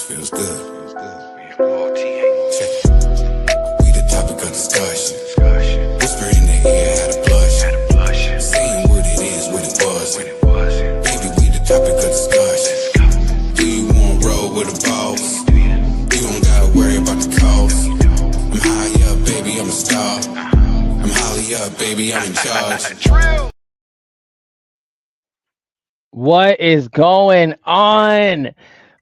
Feels good. Check it. We the topic of discussion. Whisper in the ear, had a blush. Saying what it is, what it was. Baby, we the topic of discussion. Do you want roll with a boss? You don't gotta worry about the cost. I'm high up, baby, I'm a star. I'm highly up, baby, I'm in charge. What is going on?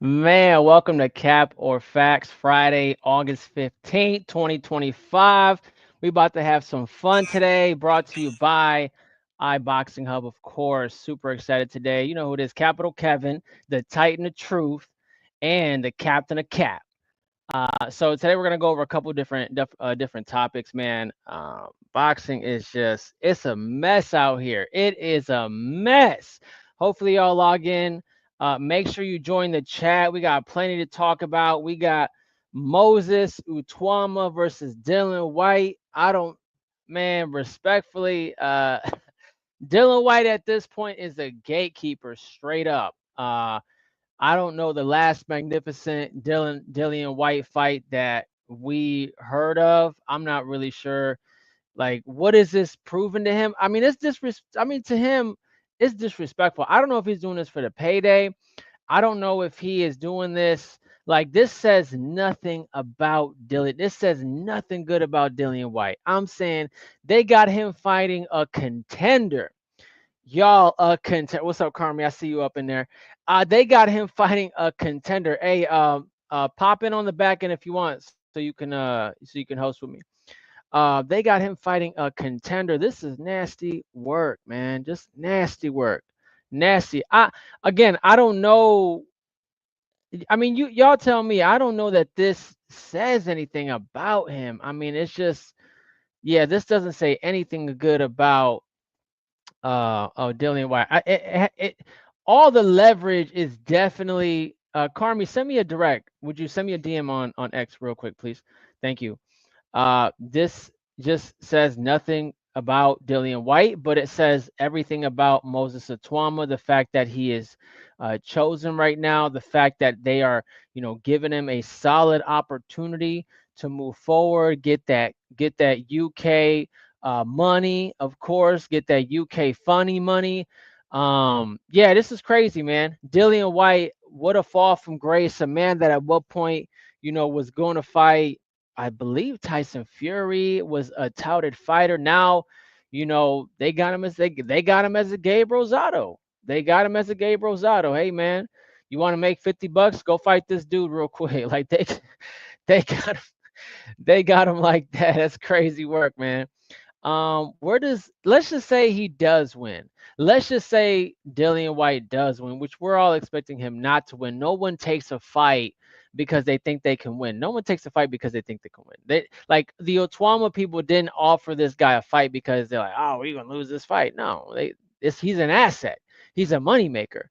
Man, welcome to Cap or Facts Friday, August 15th, 2025. We about to have some fun today, brought to you by iBoxingHub, of course. Super excited today. You know who it is, Capital Kevin, the Titan of Truth, and the Captain of Cap. So today we're gonna go over a couple different topics, man. Boxing is it's a mess out here. It is a mess. Hopefully y'all log in. Make sure you join the chat. We got plenty to talk about. We got Moses Itauma versus Dillian Whyte. Respectfully, Dillian Whyte at this point is a gatekeeper straight up. I don't know the last magnificent Dillian Whyte fight that we heard of. I'm not really sure. Like, what is this proving to him? I mean, to him, it's disrespectful. I don't know if he's doing this for the payday. I don't know if he is doing this. Like, this says nothing about Dillian. This says nothing good about Dillian Whyte. I'm saying they got him fighting a contender. Y'all, a contender. What's up, Carmi? I see you up in there. They got him fighting a contender. Hey, pop in on the back end if you want, so you can host with me. They got him fighting a contender. This is nasty work, man. Just nasty work. Nasty. I don't know. I mean, y'all tell me. I don't know that this says anything about him. I mean, it's just, yeah, this doesn't say anything good about Dillian Whyte. All the leverage is definitely Carmi, send me a direct. Would you send me a DM on X real quick, please? Thank you. This just says nothing about Dillian Whyte, but it says everything about Moses Itauma. The fact that he is chosen right now, the fact that they are, giving him a solid opportunity to move forward, get that UK money, of course, get that UK funny money. Yeah, this is crazy, man. Dillian Whyte, what a fall from grace. A man that at one point, was going to fight, I believe Tyson Fury, was a touted fighter. Now, they got him as they got him as a Gabe Rosado. They got him as a Gabe Rosado. Hey, man, you want to make $50? Go fight this dude real quick. Like they got him, they got him like that. That's crazy work, man. Let's just say he does win. Let's just say Dillian Whyte does win, which we're all expecting him not to win. No one takes a fight because they think they can win. No one takes a fight because they think they can win. They, like, the Itauma people didn't offer this guy a fight because they're like, oh, we're gonna lose this fight. No, he's an asset. He's a moneymaker.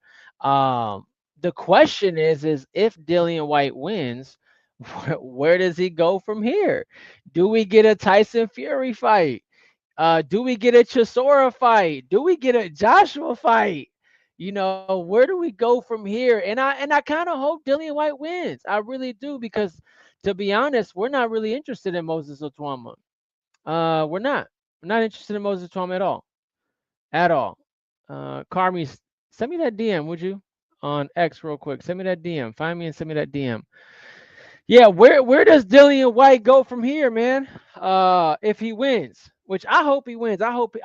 The question is if Dillian Whyte wins, where does he go from here? Do we get a Tyson Fury fight? Do we get a Chisora fight? Do we get a Joshua fight? Where do we go from here? And I kind of hope Dillian Whyte wins. I really do, because to be honest, we're not really interested in Moses Itauma. We're not. We're not interested in Moses Itauma at all. At all. Carmi, send me that DM, would you? On X real quick. Send me that DM. Find me and send me that DM. Yeah, where does Dillian Whyte go from here, man? If he wins, which I hope he wins. I hope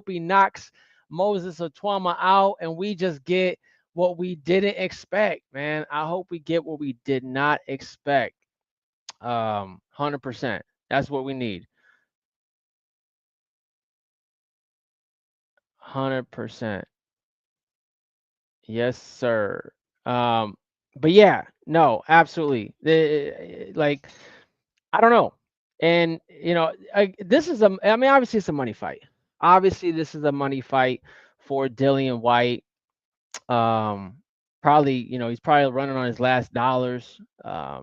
he knocks Moses Itauma out, and we just get what we didn't expect, man. I hope we get what we did not expect. 100%. That's what we need. 100%. Yes, sir. But yeah, no, absolutely. Like, I don't know. And this is obviously it's a money fight. Obviously, this is a money fight for Dillian Whyte. Probably, he's probably running on his last dollars. I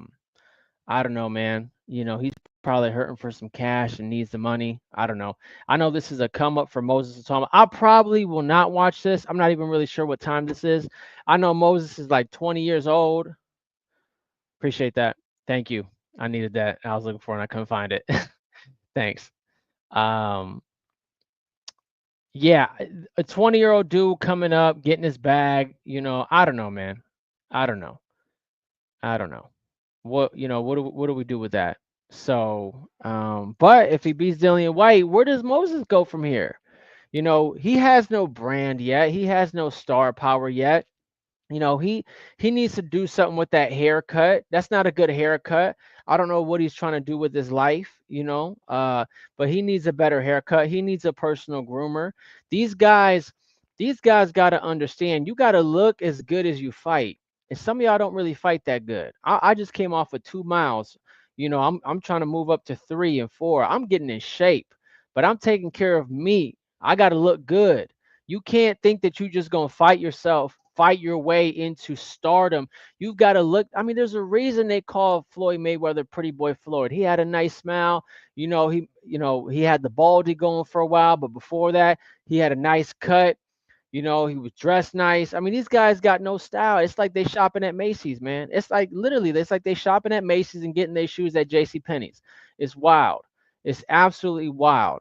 don't know, man. He's probably hurting for some cash and needs the money. I don't know. I know this is a come up for Moses Itauma. I probably will not watch this. I'm not even really sure what time this is. I know Moses is like 20 years old. Appreciate that. Thank you. I needed that. I was looking for it and I couldn't find it. Thanks. Um, yeah, a 20-year-old dude coming up, getting his bag. I don't know, man. I don't know. I don't know. What do we do with that? So, but if he beats Dillian White, where does Moses go from here? He has no brand yet. He has no star power yet. He needs to do something with that haircut. That's not a good haircut. I don't know what he's trying to do with his life. But he needs a better haircut. He needs a personal groomer. These guys, these guys got to understand, you got to look as good as you fight. And some of y'all don't really fight that good. I just came off of 2 miles. I'm trying to move up to 3 and 4. I'm getting in shape, but I'm taking care of me. I got to look good. You can't think that you just gonna fight your way into stardom. You've got to look. I mean, there's a reason they call Floyd Mayweather Pretty Boy Floyd. He had a nice smile. He had the baldy going for a while, but before that, he had a nice cut. He was dressed nice. I mean, these guys got no style. It's like they shopping at Macy's, man. It's like literally, it's like they shopping at Macy's and getting their shoes at J.C. Penney's. It's wild. It's absolutely wild.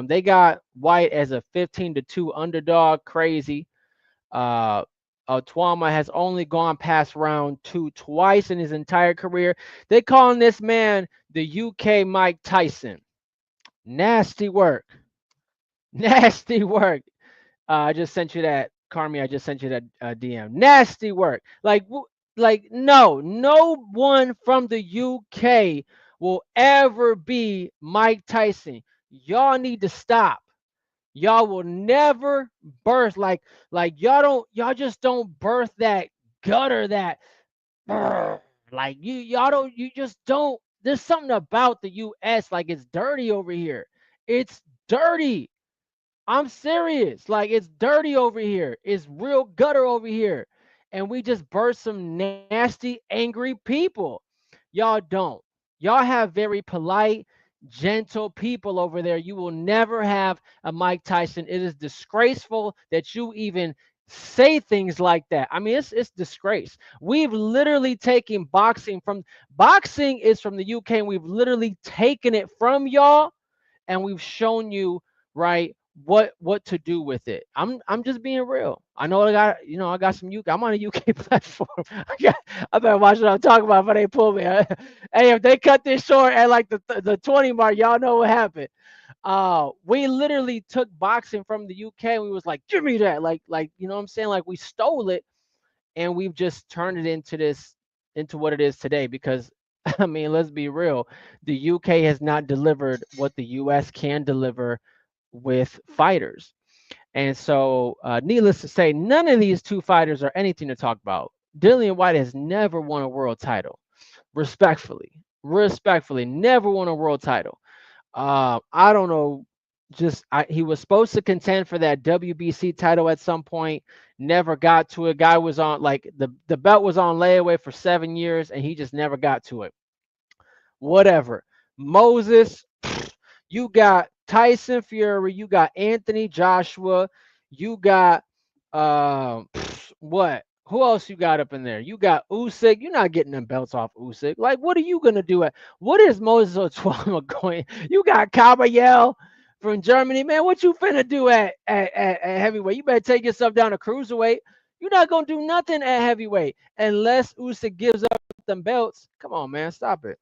They got White as a 15-2 underdog. Crazy. Uh, Itauma has only gone past round 2 twice in his entire career. They calling this man the UK Mike Tyson. Nasty work. Nasty work. I just sent you that, Carmi. I just sent you that DM. Nasty work. Like no one from the UK will ever be Mike Tyson. Y'all need to stop. Y'all will never birth y'all just don't birth that gutter that like you just don't. There's something about the US, like it's dirty over here. It's dirty. I'm serious. Like it's dirty over here. It's real gutter over here. And we just birth some nasty, angry people. Y'all don't. Y'all have very polite, gentle people over there. You will never have a Mike Tyson. It is disgraceful that you even say things like that. I mean, it's disgrace. We've literally taken boxing is from the UK, and we've literally taken it from y'all, and we've shown you, right, what to do with it. I'm just being real. I know I got some UK. I'm on a UK platform. I better watch what I'm talking about if they pull me. Hey, if they cut this short at like the 20 mark, y'all know what happened. We literally took boxing from the UK and we was like, give me that. Like you know what I'm saying? Like we stole it and we've just turned it into what it is today because I mean, let's be real. The UK has not delivered what the US can deliver with fighters. And so, needless to say, none of these two fighters are anything to talk about. Dillian Whyte has never won a world title. Respectfully, never won a world title. I don't know. He was supposed to contend for that WBC title at some point. Never got to it. Guy was on like the belt was on layaway for 7 years, and he just never got to it. Whatever. Moses, you got Tyson Fury, you got Anthony Joshua, you got what? Who else you got up in there? You got Usyk. You're not getting them belts off Usyk. Like, what are you gonna do? What is Moses Itauma going? You got Caballel from Germany, man. What you finna do at heavyweight? You better take yourself down to cruiserweight. You're not gonna do nothing at heavyweight unless Usyk gives up them belts. Come on, man, stop it.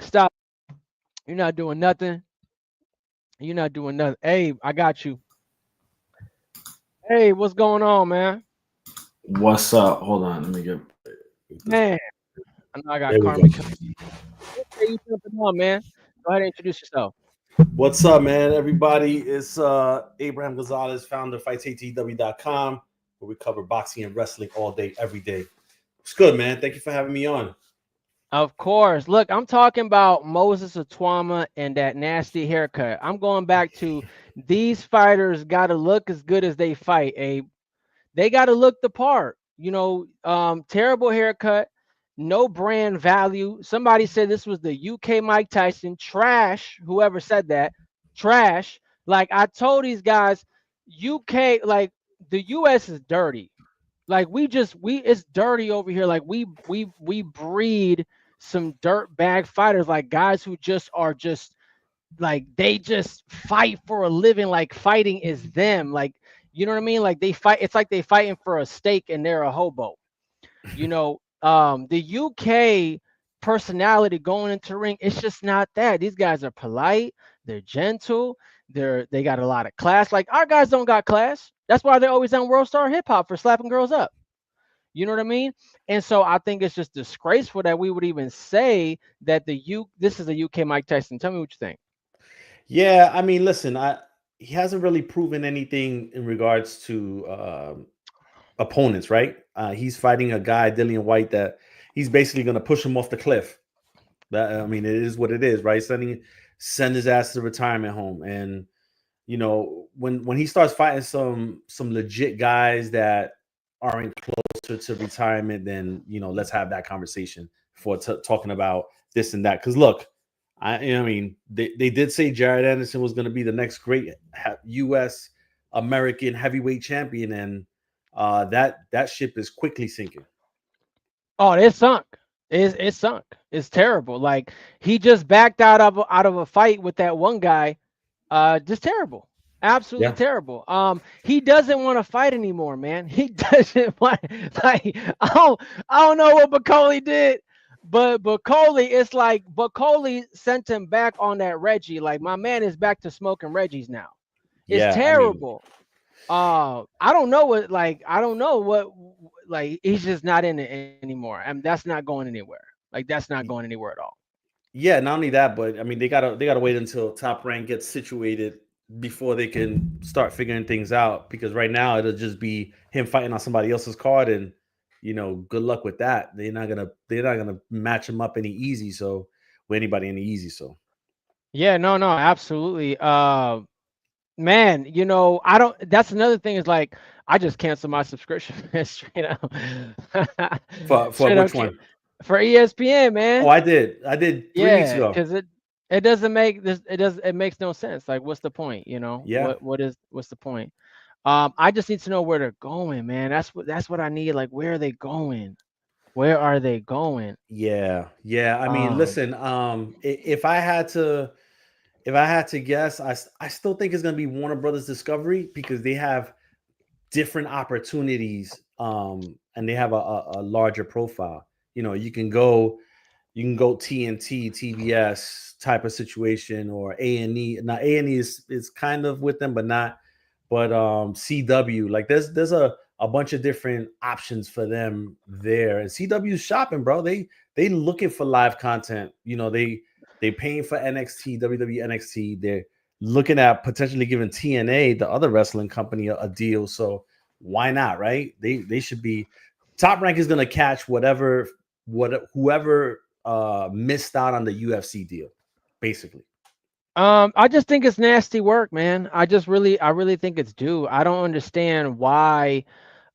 Stop. You're not doing nothing. You're not doing nothing. Hey, I got you. Hey, what's going on, man? What's up? Hold on, let me get. Man, I know I got There we Carmen. go. Hey, you jumping on, man? Go ahead and introduce yourself. What's up, man? Everybody, it's Abraham Gonzalez, founder of FightsATW.com, where we cover boxing and wrestling all day, every day. It's good, man. Thank you for having me on. Of course. Look, I'm talking about Moses Itauma and that nasty haircut. I'm going back to these fighters got to look as good as they fight, Abe. They got to look the part. Terrible haircut, no brand value. Somebody said this was the UK Mike Tyson. Trash. Whoever said that, trash. Like I told these guys, UK, like the US is dirty. Like it's dirty over here. Like we breed some dirt bag fighters, like guys who just are just like they just fight for a living, like fighting is them. Like, you know what I mean? Like they fight, it's like they fighting for a steak and they're a hobo. You know, the UK personality going into the ring, it's just not that. These guys are polite, they're gentle, they got a lot of class. Like our guys don't got class. That's why they're always on World Star Hip Hop for slapping girls up. You know what I mean? And so I think it's just disgraceful that we would even say that this is a UK Mike Tyson. Tell me what you think. Yeah, I mean, listen, he hasn't really proven anything in regards to opponents, right? He's fighting a guy, Dillian Whyte, that he's basically going to push him off the cliff. That, I mean, it is what it is, right? Send his ass to the retirement home. And you know, when he starts fighting some legit guys that aren't closer to retirement, then you know, let's have that conversation for talking about this and that. Because look, I mean, they did say Jared Anderson was going to be the next great U.S. American heavyweight champion, and that ship is quickly sinking. Oh, it sunk. It sunk. It's terrible. Like he just backed out of a fight with that one guy. Just terrible. Absolutely terrible. He doesn't want to fight anymore, man. He doesn't want, like, I don't know what Bacoli did, but Bacoli, it's like Bacoli sent him back on that Reggie. Like my man is back to smoking Reggies now. It's terrible. I don't know what, he's just not in it anymore. I mean, that's not going anywhere. Like that's not going anywhere at all. Yeah, not only that, but I mean, they gotta wait until Top Rank gets situated before they can start figuring things out. Because right now it'll just be him fighting on somebody else's card, and you know, good luck with that. They're not gonna match him up any easy. So with anybody any easy. So yeah, no, absolutely. Man, you know, that's another thing is like I just canceled my subscription straight up. for which one? For ESPN, man. Oh, I did 3 weeks ago. Because it doesn't make this. It makes no sense. Like, what's the point? You know? Yeah. What's the point? I just need to know where they're going, man. That's what I need. Like, where are they going? Where are they going? Yeah. I mean, listen. If I had to guess, I still think it's gonna be Warner Brothers Discovery because they have different opportunities. And they have a larger profile. You know, you can go TNT, TBS type of situation, or A&E. Now A&E is kind of with them, but not. But CW, like there's a bunch of different options for them there, and CW's shopping, bro. They looking for live content. You know, they paying for NXT, WWE NXT. They're looking at potentially giving TNA, the other wrestling company, a deal. So why not, right? They should be. Top Rank is gonna catch whoever missed out on the UFC deal, basically. I just think it's nasty work, man. I really think it's due. I don't understand why,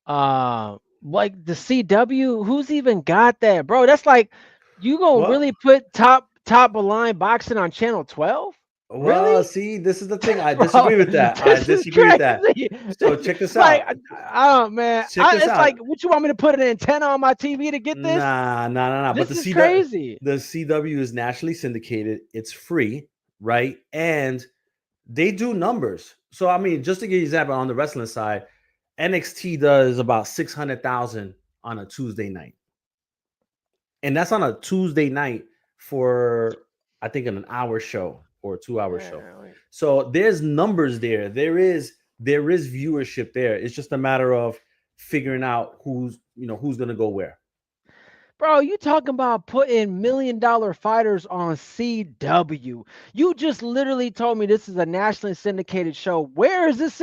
like the CW, who's even got that, bro? That's like you gonna really put top of line boxing on channel 12? Well, really? See, this is the thing. I disagree with that. I disagree with that. So check this out. Oh man, it's like, what you want me to put an antenna on my TV to get this? Nah. This but is crazy. The CW is nationally syndicated. It's free, right? And they do numbers. So I mean, just to give you an example, on the wrestling side, NXT does about 600,000 on a Tuesday night, and that's on a Tuesday night for I think an hour show or a 2-hour show. So there's numbers there. There is viewership there. It's just a matter of figuring out who's going to go where. Bro, you talking about putting $1 million fighters on CW? You just literally told me this is a nationally syndicated show. Where is this?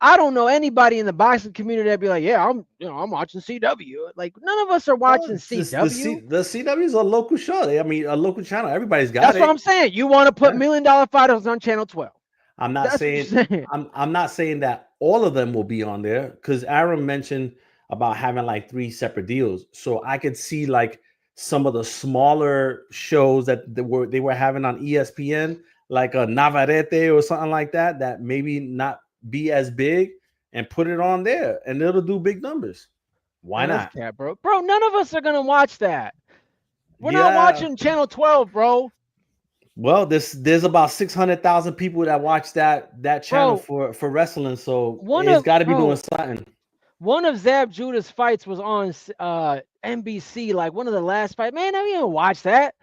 I don't know anybody in the boxing community that'd be like, yeah, I'm watching CW. Like none of us are watching CW. The CW is a local show. A local channel. Everybody's got it. That's what I'm saying. You want to put $1 million fighters on channel 12? I'm not saying. I'm not saying that all of them will be on there, because Aaron mentioned about having like 3 separate deals. So I could see like some of the smaller shows that they were having on ESPN, like a Navarrete or something like that maybe not be as big, and put it on there, and it'll do big numbers. Why not? Cat, bro. Bro, none of us are gonna watch that. We're not watching Channel 12, bro. Well, there's about 600,000 people that watch that channel bro, for wrestling, so it's got to be doing something. One of Zab Judah's fights was on NBC, like one of the last fights. Man, I didn't watch that.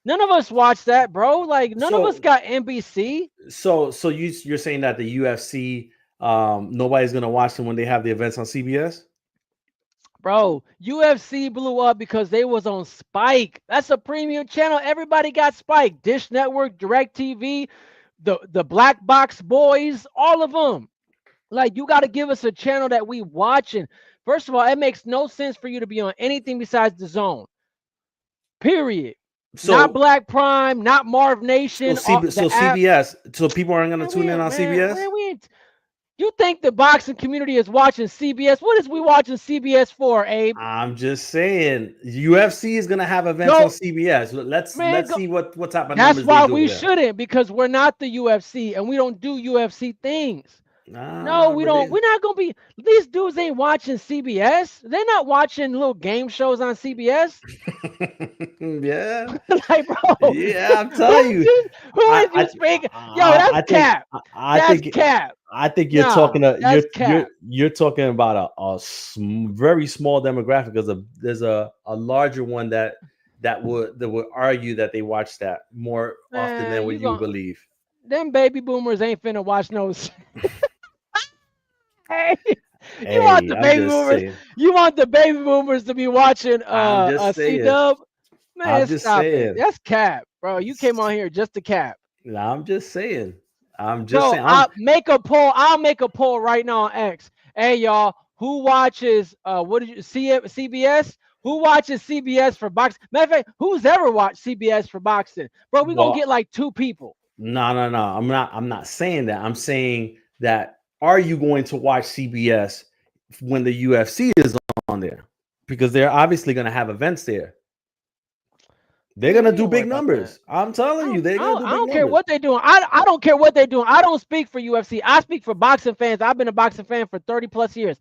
None of us watched that, bro. Like none of us got NBC. So you're saying that the UFC, nobody's gonna watch them when they have the events on CBS? Bro, UFC blew up because they was on Spike. That's a premium channel. Everybody got Spike. Dish Network, DirecTV, the Black Box Boys, all of them. Like, you got to give us a channel that we watching. First of all, it makes no sense for you to be on anything besides the Zone. Period. So, not Black Prime, not Marv Nation. So CBS. So people aren't going to tune in on CBS? Man, you think the boxing community is watching CBS? What is we watching CBS for, Abe? I'm just saying, UFC is gonna have events on CBS. Let's see what type of numbers. That's why we shouldn't, because we're not the UFC and we don't do UFC things. No, we don't. We're not gonna be. These dudes ain't watching CBS. They're not watching little game shows on CBS. Yeah, like, bro. Yeah, I'm telling you. Who is you speaking? Yo, that's cap. That's cap. I think you're you're talking about a very small demographic, because there's a larger one that would argue that they watch that more often than what you believe. Them baby boomers ain't finna watch no. You want the baby boomers? Saying. You want the baby boomers to be watching a C-Dub? Man, stop it. That's cap, bro. You came on here just to cap. No, I'm just saying. Saying. I'll make a poll. I'll make a poll right now on X. Hey, y'all, who watches what did you see it CBS? Who watches CBS for boxing? Matter of fact, who's ever watched CBS for boxing? Bro, we're gonna get like 2 people. No. I'm not saying that. I'm saying that, are you going to watch CBS when the UFC is on there? Because they're obviously gonna have events there. They're gonna do big numbers. I'm telling you, they're gonna do big numbers. I don't care what they're doing. I don't care what they're doing. I don't speak for UFC. I speak for boxing fans. I've been a boxing fan for 30 plus years.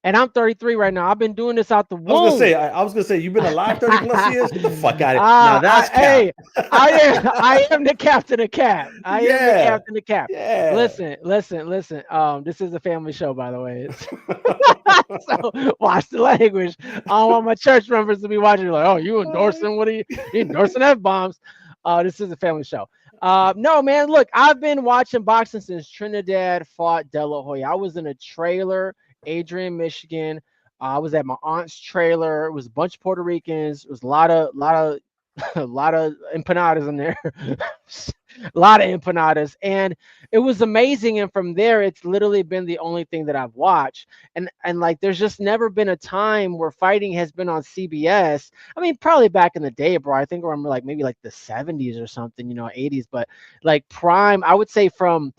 And I'm 33 right now. I've been doing this out the womb. I was gonna say, you've been alive 30 plus years. Get the fuck out of here. Now that's cap. Hey, I am the captain of cap. I am the captain of cap. Yeah. Listen. This is a family show, by the way. So watch the language. I don't want my church members to be watching. Like, oh, you endorsing? What are you endorsing? F-bombs. This is a family show. No, man. Look, I've been watching boxing since Trinidad fought De La Hoya. I was in a trailer. Adrian, Michigan. I was at my aunt's trailer. It was a bunch of Puerto Ricans. It was a lot of empanadas in there. A lot of empanadas, and it was amazing. And from there, it's literally been the only thing that I've watched. And like, there's just never been a time where fighting has been on CBS. I mean, probably back in the day, bro. I think around like maybe like the 70s or something, 80s. But like prime, I would say from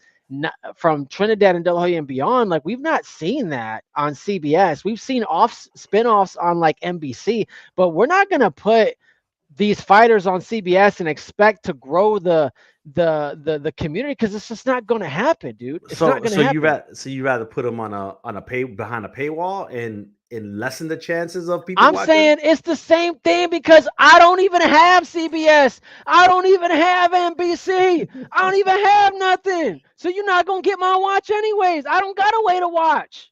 Trinidad and De La Hoya and beyond, like we've not seen that on CBS. We've seen spinoffs on like NBC, but we're not gonna put these fighters on CBS and expect to grow the community, because it's just not gonna happen, dude. It's not gonna happen. You rather put them on a behind a paywall and lessen the chances of people. I'm saying it's the same thing, because I don't even have CBS. I don't even have NBC. I don't even have nothing. So you're not gonna get my watch anyways. I don't got a way to watch.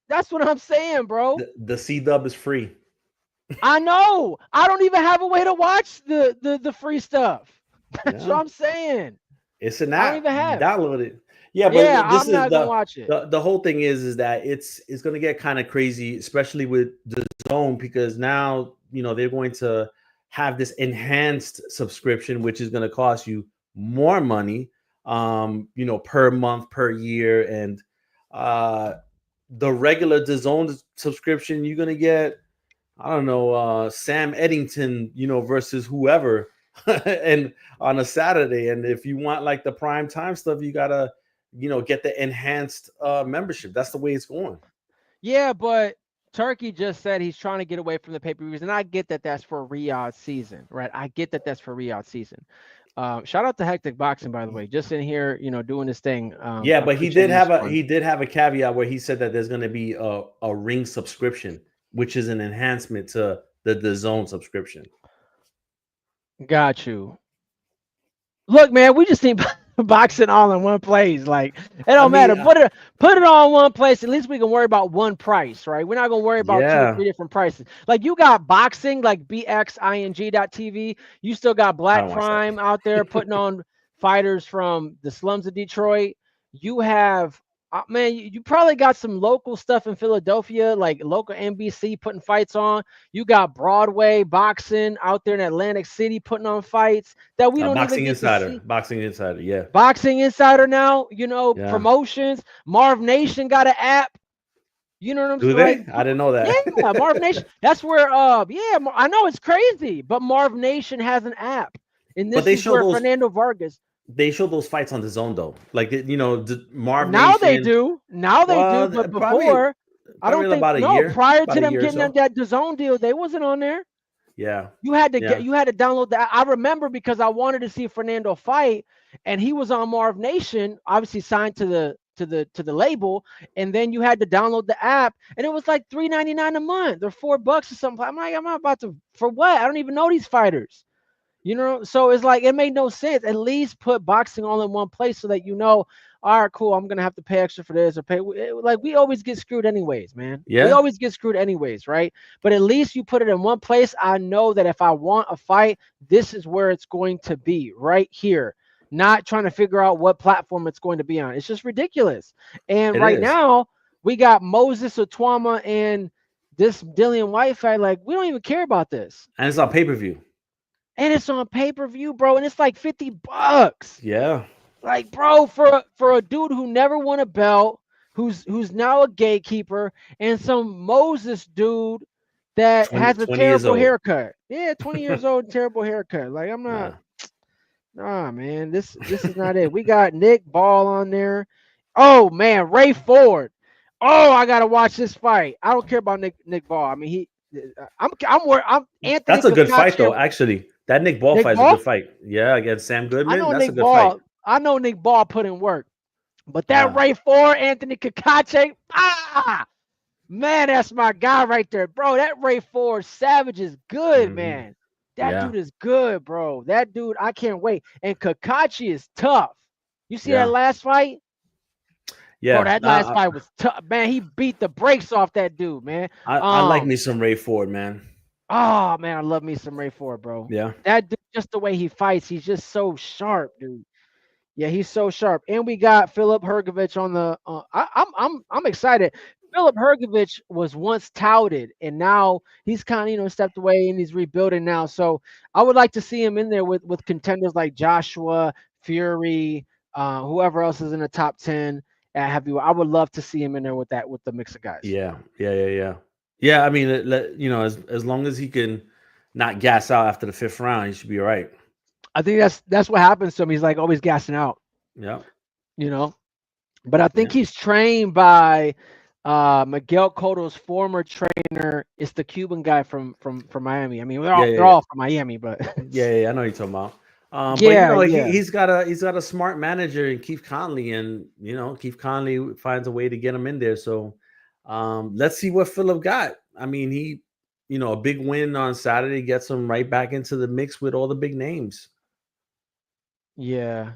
That's what I'm saying, bro. The C-Dub is free. I know. I don't even have a way to watch the free stuff. That's what I'm saying. It's an app. I don't even have. Download it. Yeah, but I'm not gonna watch it. The whole thing is that it's gonna get kind of crazy, especially with the Zone, because now they're going to have this enhanced subscription, which is gonna cost you more money, per month, per year, and the regular DAZN subscription, you're gonna get, I don't know, Sam Eddington, versus whoever, and on a Saturday. And if you want like the prime time stuff, you gotta, get the enhanced membership. That's the way it's going. Yeah, but Turkey just said he's trying to get away from the pay-per-views, and I get that that's for Riyadh season, right? I get that that's for Riyadh season. Shout out to Hectic Boxing, by the way, just in here, doing this thing. But he did have a caveat where he said that there's going to be a ring subscription. which is an enhancement to the zone subscription. Got you. Look, man, we just need boxing all in one place. Like, it don't matter. Put it all in one place. At least we can worry about one price, right? We're not gonna worry about 2 or 3 different prices. Like, you got boxing, like BXING.TV. You still got Black Prime out there putting on fighters from the slums of Detroit. You have man, you probably got some local stuff in Philadelphia, like local NBC putting fights on. You got Broadway boxing out there in Atlantic City putting on fights that we don't even get to see. Boxing Insider, yeah. Boxing Insider now, promotions. Marv Nation got an app. You know what I'm saying? Do they? I didn't know that. Yeah, Marv Nation. That's where I know it's crazy, but Marv Nation has an app. And this is where Fernando Vargas. They show those fights on the zone though, like Marv. Now they do, but before I don't think prior to them getting that DAZN deal, they wasn't on there. Yeah, you had to download that. I remember because I wanted to see Fernando fight, and he was on Marv Nation, obviously signed to the label, and then you had to download the app, and it was like $3.99 a month or $4 or something. I'm like, I'm not about to for what? I don't even know these fighters. You know, so it's like it made no sense. At least put boxing all in one place so that all right, cool, I'm gonna have to pay extra for this or pay. Like we always get screwed anyways, man. Yeah, we always get screwed anyways, right? But at least you put it in one place. I know that if I want a fight, this is where it's going to be, right here. Not trying to figure out what platform it's going to be on. It's just ridiculous. And right now we got Moses Itauma and this Dillian Whyte fight. Like we don't even care about this. And it's on pay-per-view. And it's on pay-per-view, bro, and it's like $50. Yeah. Like, bro, for a dude who never won a belt, who's now a gatekeeper, and some Moses dude that has a terrible haircut. Yeah, 20 years old, terrible haircut. Like, I'm not. Nah, man, this is not it. We got Nick Ball on there. Oh man, Ray Ford. Oh, I gotta watch this fight. I don't care about Nick Ball. I mean, I'm Anthony. That's a good fight though, actually. That Nick Ball fight is a good fight. Yeah, against Sam Goodman. That's a good fight. I know Nick Ball put in work. But that Ray Ford, Anthony Kakache, man, that's my guy right there. Bro, that Ray Ford Savage is good, man. That dude is good, bro. That dude, I can't wait. And Kakache is tough. You see that last fight? Yeah. Bro, that last fight was tough. Man, he beat the brakes off that dude, man. I like me some Ray Ford, man. Oh man, I love me some Ray Ford, bro. Yeah, that dude, just the way he fights, he's just so sharp, dude. Yeah, he's so sharp. And we got Filip Hrgović on the. I'm excited. Filip Hrgović was once touted, and now he's kind of stepped away and he's rebuilding now. So I would like to see him in there with contenders like Joshua, Fury, whoever else is in the top 10 at heavyweight. I would love to see him in there with the mix of guys. Yeah. Yeah, I mean, as long as he can not gas out after the 5th round, he should be all right. I think that's what happens to him. He's like always gassing out. Yeah. But I think he's trained by Miguel Cotto's former trainer. It's the Cuban guy from Miami. I mean, they're all from Miami, but yeah, I know what you're talking about. He's got a smart manager in Keith Conley, and Keith Conley finds a way to get him in there. So let's see what Filip got. I mean, he, a big win on Saturday gets him right back into the mix with all the big names. Yeah,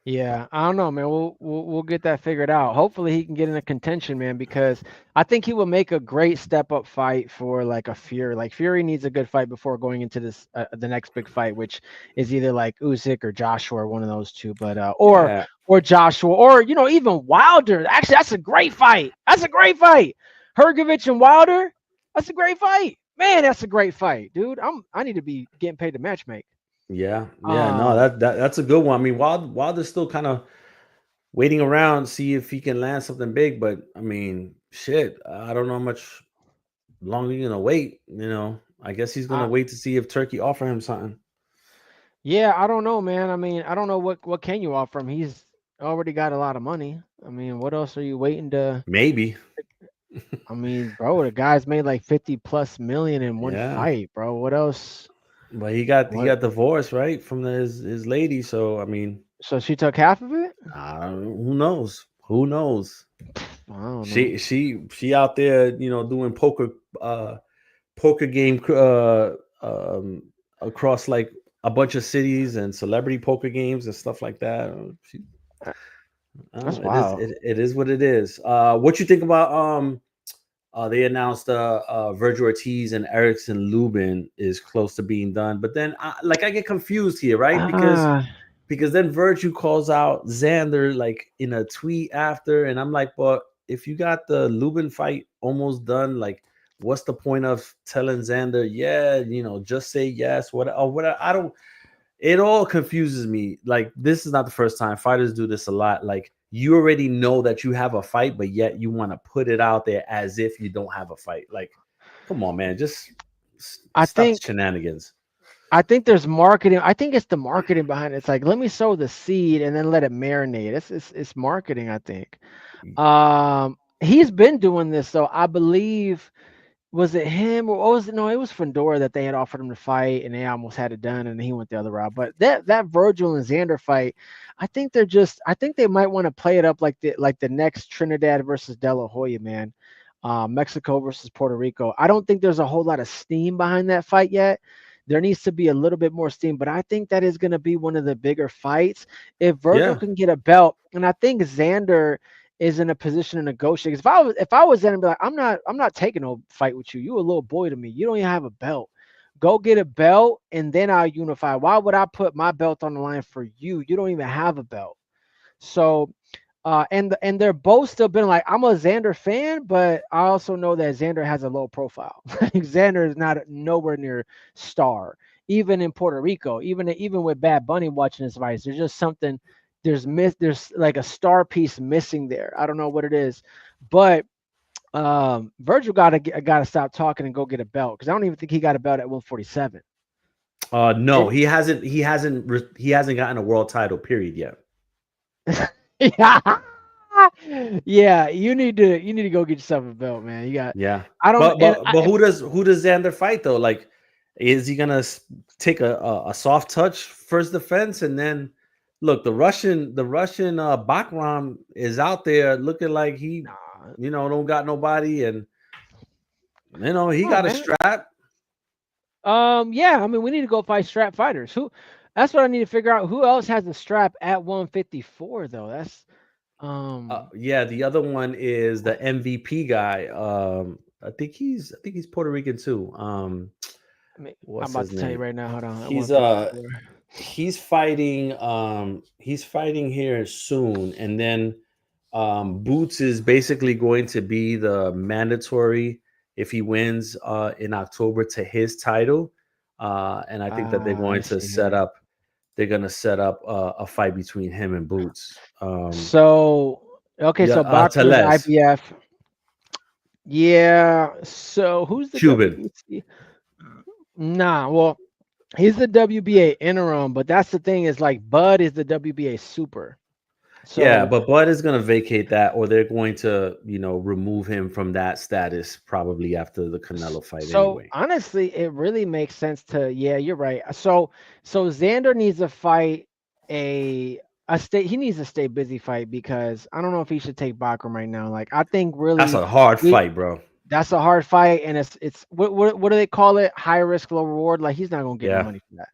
I don't know, man. We'll get that figured out. Hopefully he can get in a contention, man, because I think he will make a great step up fight for like a Fury. Like Fury needs a good fight before going into this the next big fight, which is either like Usyk or Joshua or one of those two. But or Joshua or even Wilder. Actually, that's a great fight. Hrgović and Wilder. That's a great fight, man. That's a great fight, dude. I need to be getting paid to matchmake. Yeah, no, that's a good one. I mean, Wilder's still kind of waiting around, see if he can land something big. But I mean, shit, I don't know how much longer you're gonna wait. I guess he's gonna wait to see if Turkey offer him something. Yeah, I don't know, man. I mean, I don't know what can you offer him. He's already got a lot of money. I mean, what else are you waiting to? Maybe. I mean, bro, the guy's made like 50+ million in one fight, bro. What else? But he got divorced, right, from his lady. So I mean, so she took half of it. Who knows? I don't know. She out there, doing poker game across like a bunch of cities and celebrity poker games and stuff like that. Uh, That's It is wild. it is what it is. What you think about they announced Virgil Ortiz and Erickson Lubin is close to being done, but then I get confused here, right? Ah, Because then Virgil calls out Xander like in a tweet after, and I'm like, but if you got the Lubin fight almost done, like, what's the point of telling Xander, yeah, just say yes? What? I don't. It all confuses me. Like, this is not the first time fighters do this a lot. Like, you already know that you have a fight, but yet you want to put it out there as if you don't have a fight. Like, come on, man, just I stop the think shenanigans. I think there's marketing. I think it's the marketing behind it. It's like, let me sow the seed and then let it marinate. It's marketing, I think. He's been doing this, so I believe, was it him or what was it? No, it was Fandora that they had offered him to fight and they almost had it done and he went the other route. But that Virgil and Xander fight, I think they might want to play it up like the next Trinidad versus De La Hoya, man. Mexico versus Puerto Rico. I don't think there's a whole lot of steam behind that fight yet. There needs to be a little bit more steam, but I think that is going to be one of the bigger fights. If Virgil Yeah, can get a belt, and I think Xander is in a position to negotiate. If I was Xander, I'd be like, I'm not taking no fight with you. You a little boy to me. You don't even have a belt. Go get a belt, and then I'll unify. Why would I put my belt on the line for you? You don't even have a belt. So and they're both still been like, I'm a Xander fan, but I also know that Xander has a low profile. Xander is not nowhere near star, even in Puerto Rico, even with Bad Bunny watching his fights. There's just something, there's like a star piece missing there. I don't know what it is, but Virgil gotta stop talking and go get a belt, because I don't even think he got a belt at 147. no, And he hasn't gotten a world title period yet. yeah. Yeah, you need to go get yourself a belt, man. You got Yeah, I don't but and but I but who does Xander fight though? Like, is he gonna take a soft touch first defense and then look? The Russian Bakram is out there looking like he nah, don't got nobody, and he oh got a man. strap. Yeah, I mean, we need to go fight strap fighters. That's what I need to figure out. Who else has a strap at 154 though? That's um Yeah, the other one is the MVP guy. I think he's Puerto Rican too. I mean, I'm What's about his to tell you name? right now. Hold on. At He's 154. he's fighting here soon, and then Boots is basically going to be the mandatory if he wins in October to his title. And I think that I see here. they're going to set up a fight between him and Boots. So okay, Yeah, so Bachman is Teles, IBF. Yeah. So who's the Cuban. WBC? Nah, well, he's the WBA interim, but that's the thing, is like Bud is the WBA super. Yeah, So but Bud is going to vacate that, or they're going to, remove him from that status probably after the Canelo fight so anyway. honestly, it really makes sense to, yeah, you're right. So Xander needs to fight a stay he needs to stay busy fight, because I don't know if he should take Bakram right now. Like, I think That's really a hard we fight, bro. that's a hard fight, and it's what do they call it? High risk, low reward. Like, he's not gonna get no Yeah, money for that.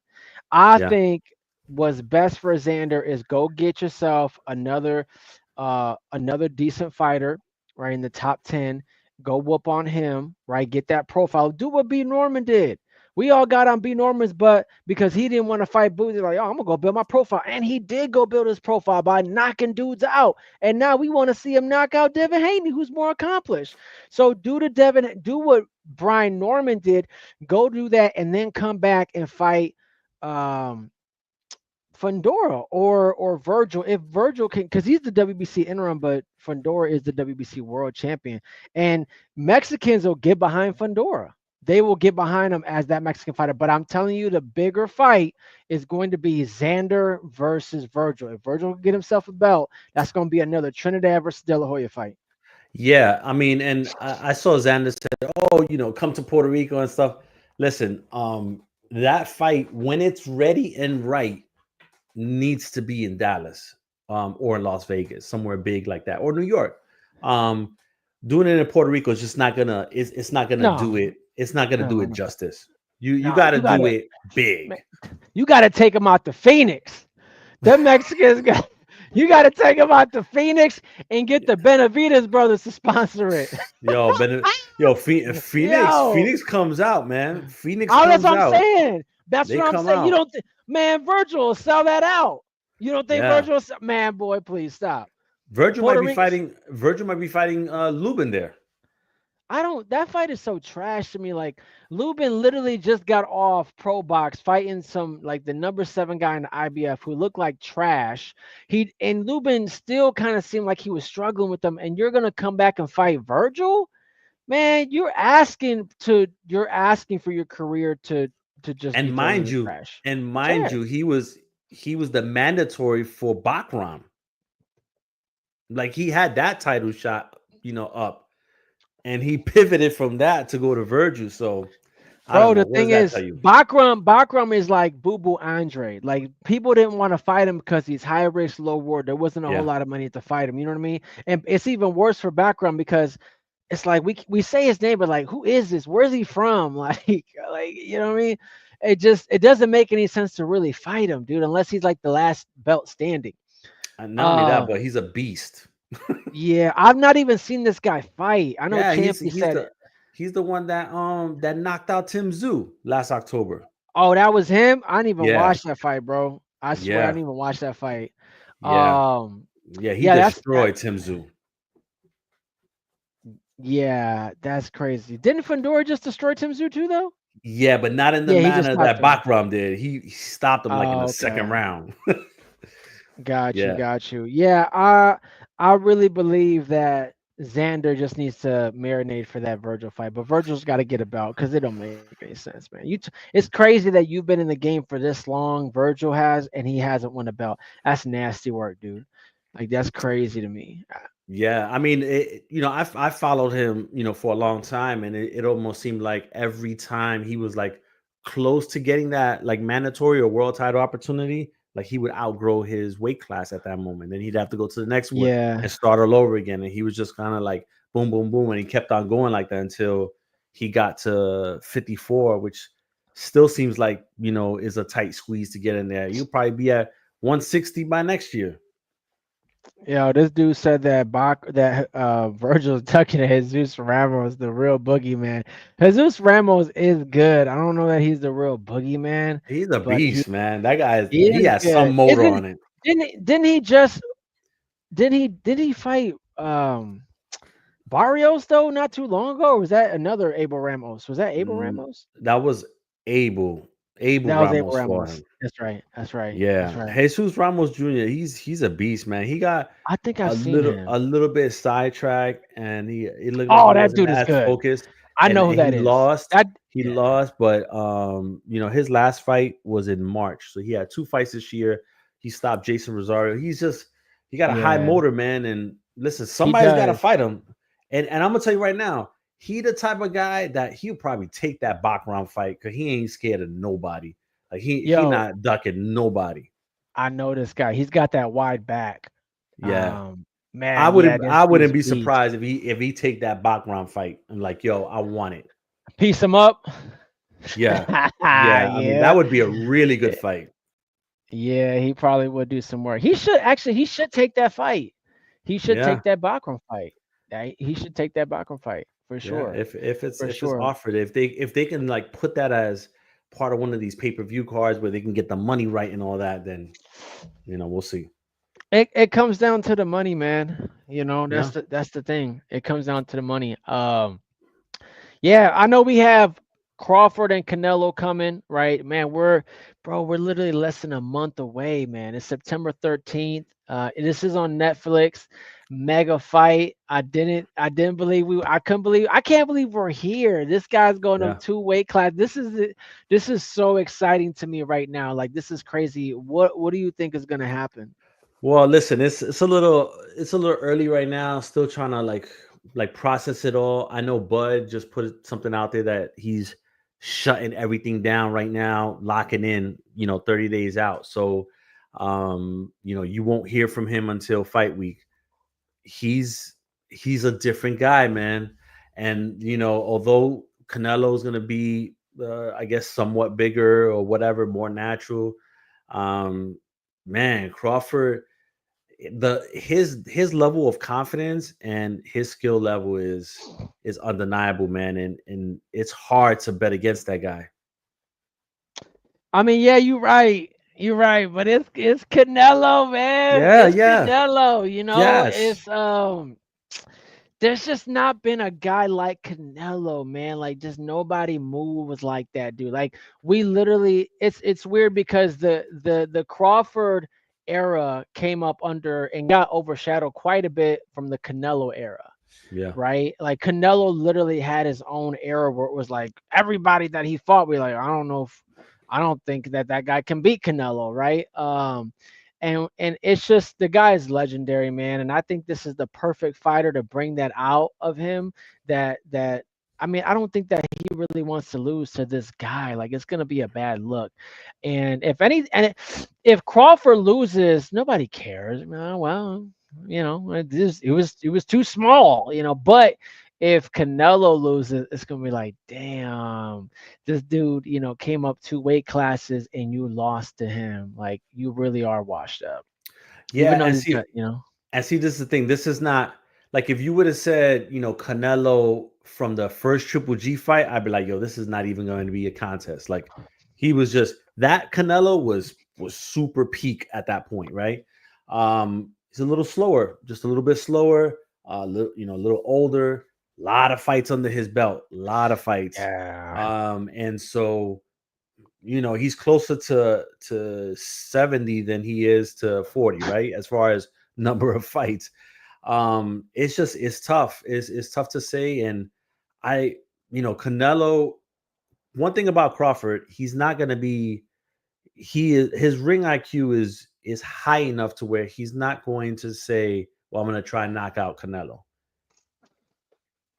I yeah. think what's best for Xander is go get yourself another decent fighter, right, in the top 10. Go whoop on him, right? Get that profile. Do what B Norman did. We all got on B Norman's butt because he didn't want to fight Boots. Like, oh, I'm gonna go build my profile. And he did go build his profile by knocking dudes out. And now we want to see him knock out Devin Haney, who's more accomplished. So do what Brian Norman did. Go do that and then come back and fight um Fundora or Virgil. If Virgil can, because he's the WBC interim, but Fundora is the WBC world champion. And Mexicans will get behind Fundora. They will get behind him as that Mexican fighter. But I'm telling you, the bigger fight is going to be Xander versus Virgil. If Virgil can get himself a belt, that's going to be another Trinidad versus De La Hoya fight. Yeah, I mean, and I saw Xander said, "Oh, come to Puerto Rico and stuff." Listen, that fight when it's ready and right needs to be in Dallas, or in Las Vegas, somewhere big like that, or New York. Doing it in Puerto Rico is just not gonna. It's not gonna do No, it. It's not gonna do it no, justice. You no. got to You do gotta, it big. man, you gotta take him out to Phoenix. The Mexicans got. You got to take him out to Phoenix and get the Benavides brothers to sponsor it. Yo, Yo, Phoenix comes out, man. Phoenix oh, that's comes what I'm out. saying. That's They what I'm come saying. You out. don't, man. Virgil will sell that out. You don't think Yeah. Virgil? Man, boy, please stop. Virgil Puerto might be Rico. fighting. Virgil might be fighting Lubin there. I don't. That fight is so trash to me. Like Lubin literally just got off Pro Box fighting some like the number 7 guy in the IBF who looked like trash. And Lubin still kind of seemed like he was struggling with them. And you're gonna come back and fight Virgil, man? You're asking for your career to just And be thrown in mind the you, trash. he was the mandatory for Bakram. Like he had that title shot, up, and he pivoted from that to go to Virgil. So I Bro, don't know. the What does thing that is, tell you? Bakram is like Boo Boo Andre. Like people didn't want to fight him because he's high risk, low reward. There wasn't a whole lot of money to fight him. You know what I mean? And it's even worse for Bakram because it's like we say his name, but like, who is this? Where's he from? Like you know what I mean? It doesn't make any sense to really fight him, dude, unless he's like the last belt standing. And not only that, but he's a beast. Yeah, I've not even seen this guy fight. I know Champy said it. He's the one that knocked out Tim Tszyu last October. Oh, that was him? I didn't even watch that fight, bro. I swear I didn't even watch that fight. Yeah. He destroyed Tim Tszyu. Yeah, that's crazy. Didn't Fandora just destroy Tim Tszyu too, though? Yeah, but not in the manner that Bakram did. He stopped him like in the second round. Got you. Yeah, I really believe that Xander just needs to marinate for that Virgil fight, but Virgil's got to get a belt because it don't make any sense, man. It's crazy that you've been in the game for this long, Virgil has, and he hasn't won a belt. That's nasty work, dude. Like that's crazy to me. Yeah, I mean, I followed him, for a long time, and it almost seemed like every time he was like close to getting that like mandatory or world title opportunity, like he would outgrow his weight class at that moment. Then he'd have to go to the next one and start all over again. And he was just kind of like boom, boom, boom, and he kept on going like that until he got to 54, which still seems like is a tight squeeze to get in there. You'll probably be at 160 by next year. Yeah, this dude said that Virgil's tucking at Jesus Ramos, the real boogeyman. Jesus Ramos is good. I don't know that he's the real boogeyman. He's a beast, man. That guy he has good. Some motor on it. Didn't he fight Barrios though not too long ago? Or was that another Abel Ramos? Was that Abel Ramos? That was Abel. Abel Ramos. That's right. Yeah, that's right. Jesus Ramos Jr. He's a beast, man. He got I think I've seen him a little bit sidetracked, and it looked like that dude is good. Focused. I know who that is. He lost, but his last fight was in March, so he had 2 fights this year. He stopped Jason Rosario. He got a high motor, man. And listen, somebody's got to fight him. And I'm gonna tell you right now. He the type of guy that he'll probably take that Bakram fight because he ain't scared of nobody. Like he not ducking nobody. I know this guy. He's got that wide back. Yeah, man. I wouldn't be surprised if he take that Bakram fight and like, yo, I want it. Piece him up. Yeah, I mean, that would be a really good fight. Yeah, he probably would do some work. He should take that fight. He should take that Bakram fight. He should take that Bakram fight. For sure. If it's offered, if they can like put that as part of one of these pay-per-view cards where they can get the money right and all that, then we'll see. It comes down to the money, man. That's the thing. It comes down to the money. I know we have Crawford and Canelo coming, right? Man, we're literally less than a month away, man. It's September 13th. This is on Netflix. Mega fight. I can't believe we're here. This guy's going up 2 weight class. This is so exciting to me right now. Like this is crazy. What do you think is gonna happen? Well, listen, it's a little early right now. Still trying to like process it all. I know Bud just put something out there that he's shutting everything down right now, locking in, 30 days out. So you won't hear from him until fight week. He's he's a different guy, man. And although Canelo is going to be, I guess, somewhat bigger or whatever, more natural, um, man, Crawford, his level of confidence and his skill level is undeniable, man. And it's hard to bet against that guy. I mean, yeah, you're right. You're right, but it's Canelo, man. Yeah, It's yeah, Canelo. yes, It's there's just not been a guy like Canelo, man. Like just nobody moves like that, dude. Like we literally it's weird because the Crawford era came up under and got overshadowed quite a bit from the Canelo era, yeah, right? Like Canelo literally had his own era where it was like everybody that he fought, we like, I don't think that guy can beat Canelo, right? And it's just the guy is legendary, man. And I think this is the perfect fighter to bring that out of him. That I mean, I don't think that he really wants to lose to this guy. Like it's gonna be a bad look. And if Crawford loses, nobody cares. Well, it was too small, But if Canelo loses, it's gonna be like, damn, this dude, came up 2 weight classes and you lost to him. Like you really are washed up. yeah. Even though And he's see, got. this is the thing. This is not like if you would have said, Canelo from the first Triple G fight, I'd be like, yo, this is not even going to be a contest. Like he was just that Canelo was super peak at that point, right? He's a little slower, just a little bit slower, a little older, a lot of fights under his belt, a lot of fights. Yeah. And so he's closer to 70 than he is to 40, right? As far as number of fights. It's tough. It's tough to say. And Canelo, one thing about Crawford, he's not gonna be his ring IQ is high enough to where he's not going to say, well, I'm gonna try and knock out Canelo.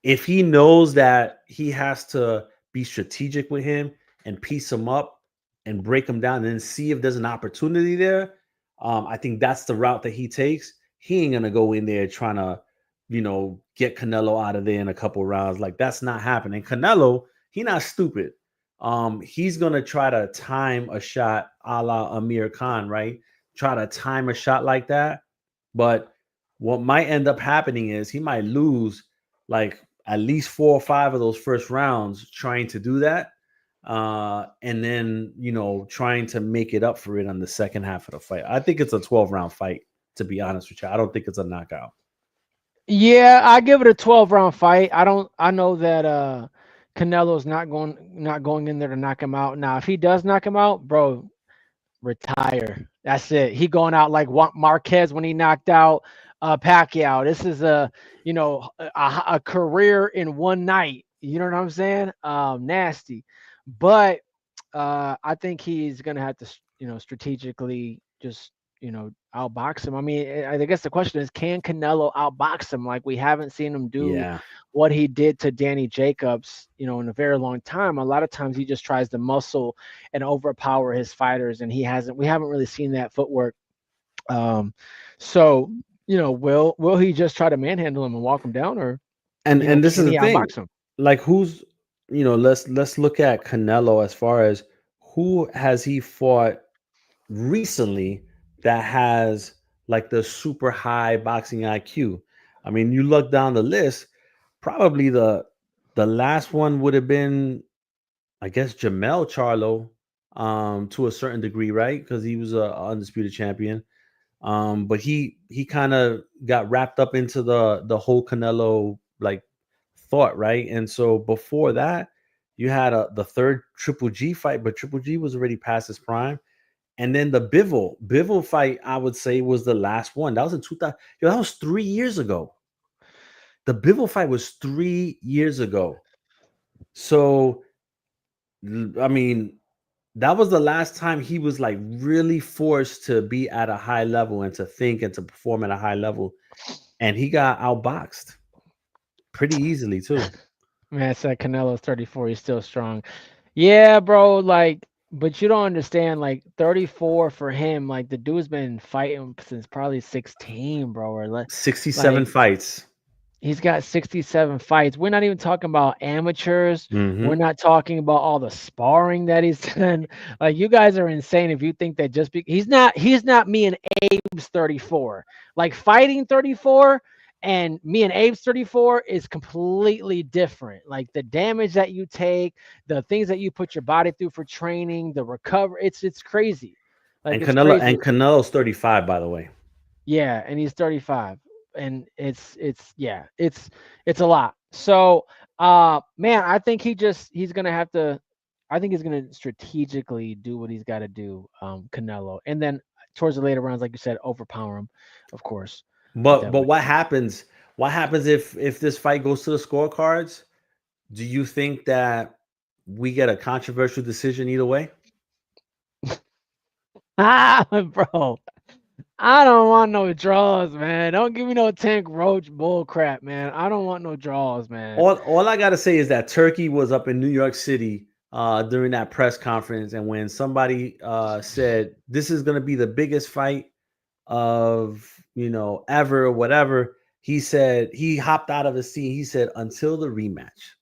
If he knows that he has to be strategic with him and piece him up and break him down and then see if there's an opportunity there, I think that's the route that he takes. He ain't gonna go in there trying to, get Canelo out of there in a couple rounds. Like that's not happening. Canelo, he not stupid. He's gonna try to time a shot a la Amir Khan, right? Try to time a shot like that. But what might end up happening is he might lose like at least 4 or 5 of those first rounds trying to do that. And then, trying to make it up for it on the second half of the fight. I think it's a 12-round fight, to be honest with you. I don't think it's a knockout. Yeah, I give it a 12-round fight. I know that Canelo's not going in there to knock him out. Now, if he does knock him out, bro, retire. That's it. He going out like Marquez when he knocked out Pacquiao. This is a career in one night. You know what I'm saying? Nasty. But I think he's gonna have to, strategically just, outbox him. I mean, I guess the question is, can Canelo outbox him? Like we haven't seen him do what he did to Danny Jacobs, in a very long time. A lot of times he just tries to muscle and overpower his fighters, and we haven't really seen that footwork. So, will he just try to manhandle him and walk him down, or and this is can the he thing? outbox him? Like who's let's look at Canelo as far as who has he fought recently that has like the super high boxing IQ. I mean, you look down the list, probably the last one would have been, I guess, Jamel Charlo, to a certain degree, right? Because he was a undisputed champion. But he kind of got wrapped up into the whole Canelo like thought, right? And so before that, you had the third Triple G fight, but Triple G was already past his prime. And then the Bivol fight, I would say, was the last one. That was in 2000. That was 3 years ago. The Bivol fight was 3 years ago. So, I mean, that was the last time he was like really forced to be at a high level and to think and to perform at a high level. And he got outboxed pretty easily too. Man, I said Canelo's 34. He's still strong. Yeah, bro. Like, but you don't understand. Like, 34 for him. Like, the dude's been fighting since probably 16, bro. Or 67 fights. He's got 67 fights. We're not even talking about amateurs. We're Mm-hmm. not talking about all the sparring that he's done. Like, you guys are insane if you think that he's not me and Abe's 34. Like, fighting 34 and me and Abe's 34 is completely different. Like, the damage that you take, the things that you put your body through for training, the recovery, it's crazy. Like, And it's crazy. Canelo's 35, by the way. Yeah, and he's 35. And it's a lot. So man, I think he's gonna have to, I think he's gonna strategically do what he's gotta do, Canelo. And then towards the later rounds, like you said, overpower him, of course. With But that what weight. happens? What happens if this fight goes to the scorecards? Do you think that we get a controversial decision either way? Bro. I don't want no draws, man. Don't give me no Tank Roach bull crap, man. I don't want no draws, man. All I gotta say is that Turkey was up in New York City during that press conference, and when somebody said this is gonna be the biggest fight of ever, whatever, he said he hopped out of his seat. He said until the rematch,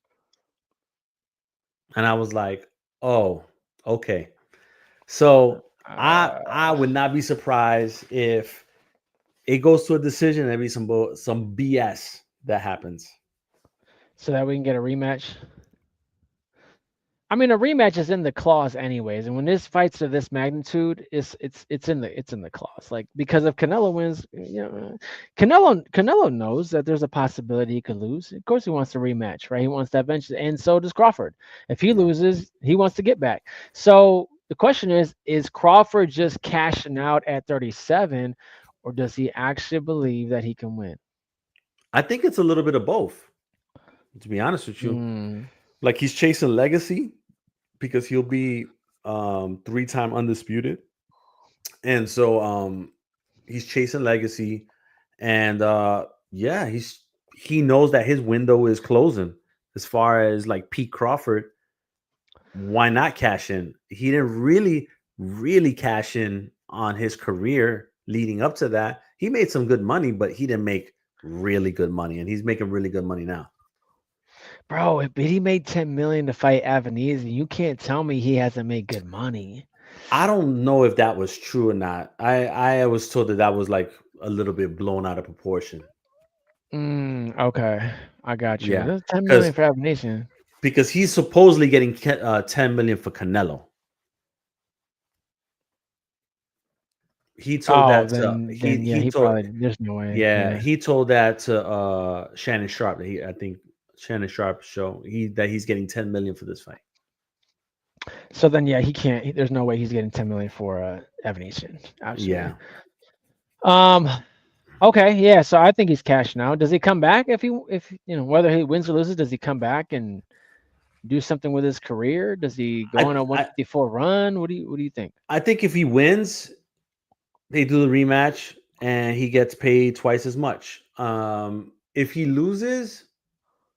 and I was like, oh, okay. So I would not be surprised if it goes to a decision and there be some BS that happens. So that we can get a rematch. I mean, a rematch is in the clause anyways, and when this fights of this magnitude, it's in the clause. Like, because if Canelo wins, Canelo knows that there's a possibility he could lose. Of course, he wants a rematch, right? He wants that vengeance, and so does Crawford. If he loses, he wants to get back. So the question is Crawford just cashing out at 37, or does he actually believe that he can win? I think it's a little bit of both, to be honest with you. Mm. Like, he's chasing legacy because he'll be 3-time undisputed. And so he's chasing legacy. And yeah, he knows that his window is closing as far as like Pete Crawford. Why not cash in? He didn't really cash in on his career leading up to that. He made some good money, but he didn't make really good money, and he's making really good money now. Bro, but he made 10 million to fight Avenese, and you can't tell me he hasn't made good money. I don't know if that was true or not. I was told that was like a little bit blown out of proportion. Okay, I got you. Yeah, That's 10 million for Avenese. because he's supposedly getting 10 million for Canelo. He told Oh, that to then yeah, he he told probably, there's no way. yeah, Yeah. he told that to Shannon Sharp. I think Shannon Sharp show that he's getting 10 million for this fight. So then yeah, he can't. There's no way he's getting 10 million for Avenese. Absolutely. Yeah. Okay, yeah. So I think he's cashing out. Does he come back if whether he wins or loses? Does he come back and do something with his career? Does he go on a 154 run? What do you think? I think if he wins, they do the rematch and he gets paid twice as much. If he loses,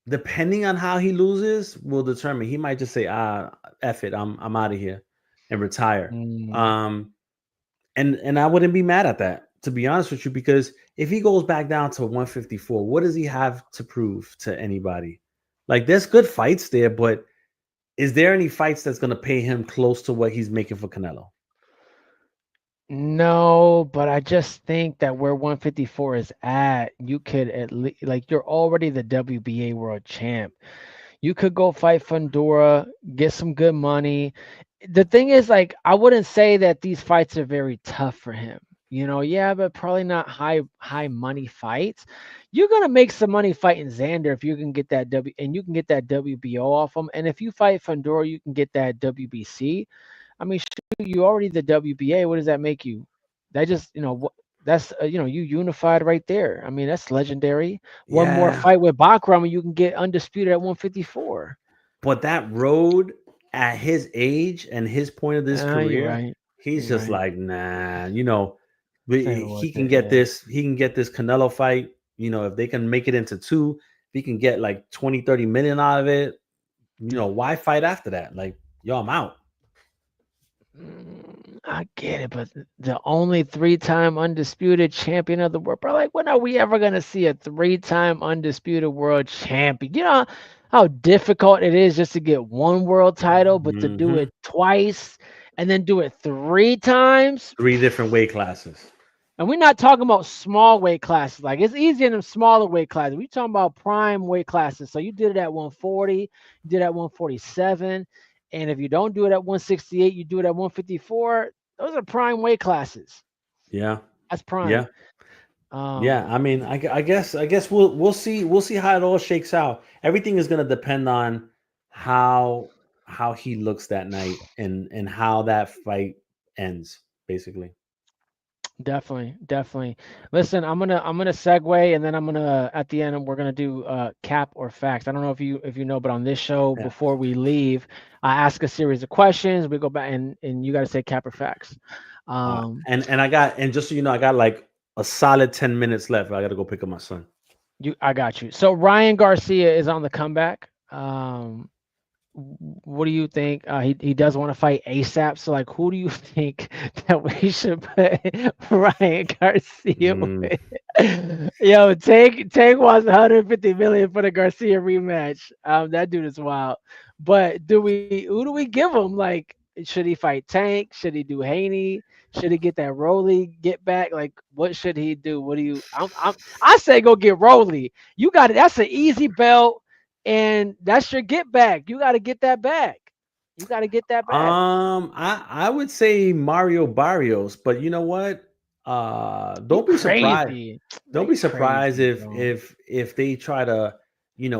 depending on how he loses, will determine. He might just say, F it, I'm out of here and retire. And I wouldn't be mad at that, to be honest with you, because if he goes back down to 154, what does he have to prove to anybody? Like, there's good fights there, but is there any fights that's going to pay him close to what he's making for Canelo? No, but I just think that where 154 is at, you could at least, like, you're already the WBA world champ. You could go fight Fundora, get some good money. The thing is, like, I wouldn't say that these fights are very tough for him. Yeah, but probably not high money fights. You're gonna make some money fighting Xander if you can get that and you can get that WBO off him. And if you fight Fundora, you can get that WBC. I mean, shoot, you already the WBA. What does that make you? That just, that's you unified right there. I mean, that's legendary. One more fight with Bakram and you can get undisputed at 154. But that road at his age and his point of this career, right. he's You're just right. like, nah, he can get this. He can get this Canelo fight. If they can make it into 2, he can get like 20-30 million out of it. Why fight after that? Like, yo, I'm out. I get it, but the only 3-time undisputed champion of the world, bro. Like, when are we ever gonna see a 3-time undisputed world champion? You know how difficult it is just to get one world title, but to do Mm-hmm. it twice and then do it 3 times. 3 different weight classes. And we're not talking about small weight classes. Like, it's easy in them smaller weight classes. We're talking about prime weight classes. So you did it at 140, you did it at 147. And if you don't do it at 168, you do it at 154. Those are prime weight classes. Yeah. That's prime. Yeah. Yeah. I mean, I guess we'll see how it all shakes out. Everything is gonna depend on how he looks that night and how that fight ends, basically. Definitely. Listen, I'm gonna segue, and then I'm gonna, at the end, we're gonna do cap or facts. I don't know if you know, but on this show, Yeah. before we leave, I ask a series of questions. We go back and you got to say cap or facts. And just so you know, I got like a solid 10 minutes left. I gotta go pick up my son. I got you. So Ryan Garcia is on the comeback. What do you think? He does want to fight ASAP. So, like, who do you think that we should put Ryan Garcia with? Yo, Tank wants 150 million for the Garcia rematch. That dude is wild. But who do we give him? Like, should he fight Tank? Should he do Haney? Should he get that Rolly get back? Like, what should he do? What do you? I say go get Rolly. You got it. That's an easy belt. And that's your get back. You got to get that back. I would say Mario Barrios, but you know what? Don't be surprised. Don't be surprised if they try to,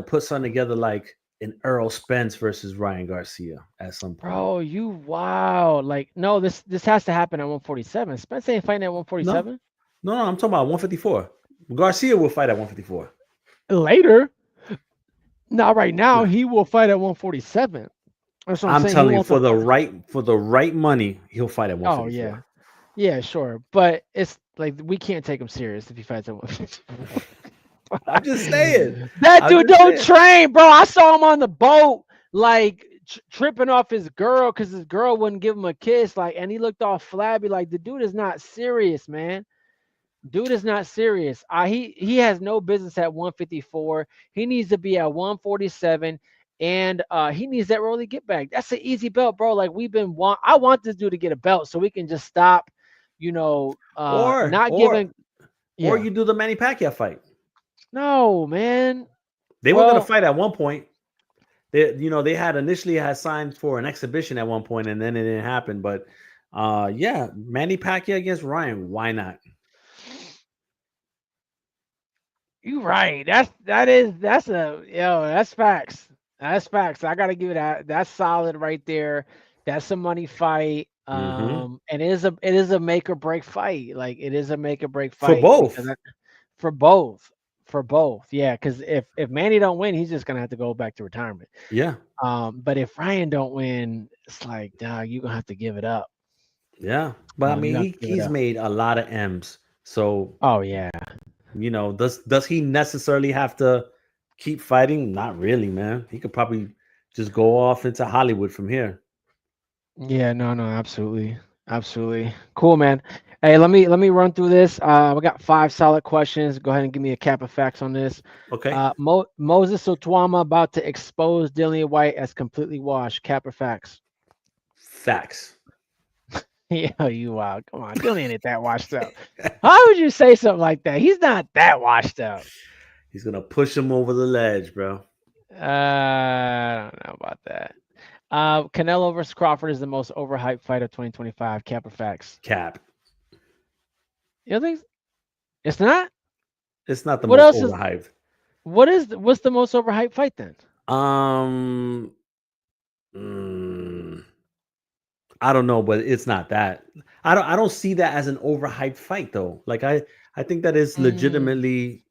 put something together like an Earl Spence versus Ryan Garcia at some point. Bro, you wow. Like, no, this has to happen at 147. Spence ain't fighting at 147. No, I'm talking about 154. Garcia will fight at 154. Later. Not right now. He will fight at 147. That's what I'm telling you, for the right money, he'll fight at 154. Oh yeah, sure. But it's like, we can't take him serious if he fights at 154. I'm just saying. That dude don't train, bro. I saw him on the boat, like tripping off his girl because his girl wouldn't give him a kiss, like, and he looked all flabby. Like, the dude is not serious, man. Dude is not serious. He has no business at 154. He needs to be at 147, and he needs that Rolly get back. That's an easy belt, bro. Like, I want this dude to get a belt so we can just stop, or you do the Manny Pacquiao fight. No, man. They were gonna fight at one point. They had initially signed for an exhibition at one point, and then it didn't happen. But Manny Pacquiao against Ryan. Why not? You're right. That's facts. That's facts. I gotta give it that. That's solid right there. That's a money fight. And it is a make or break fight. Like, it is a make or break fight for both. For both. Yeah, because if Manny don't win, he's just gonna have to go back to retirement. Yeah. But if Ryan don't win, it's like, dog, you're gonna have to give it up. Yeah. But I mean, he's made a lot of M's. So yeah. Does he necessarily have to keep fighting? Not really, man. He could probably just go off into Hollywood from here. Yeah, no, absolutely. Cool, man. Hey, let me run through this. We got 5 solid questions. Go ahead and give me a cap of facts on this. Okay. Moses Itauma about to expose Dillian Whyte as completely washed. Cap or facts? Facts. Yeah, you wild. Come on, Dillian ain't that washed up. How would you say something like that? He's not that washed up. He's gonna push him over the ledge, bro. I don't know about that. Canelo versus Crawford is the most overhyped fight of 2025. Cap or facts? Cap. You don't think it's not? It's not the most overhyped. What's the most overhyped fight then? I don't know, but it's not that. I don't see that as an overhyped fight though. Like, I think that is legitimately,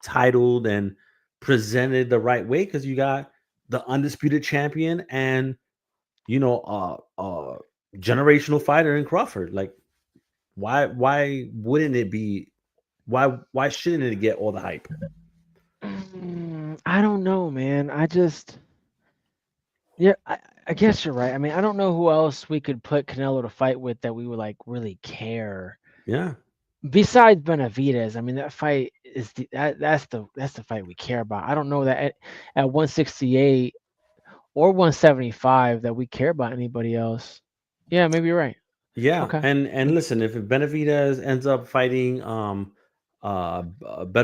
titled and presented the right way, because you got the undisputed champion and generational fighter in Crawford. Like, why wouldn't it be? Why shouldn't it get all the hype? I don't know, man. I guess you're right. I mean, I don't know who else we could put Canelo to fight with that we would like really care. Yeah. Besides Benavidez, I mean that fight is that's the fight we care about. I don't know that at 168 or 175 that we care about anybody else. Yeah, maybe you're right. Yeah. Okay. And listen, if Benavidez ends up fighting better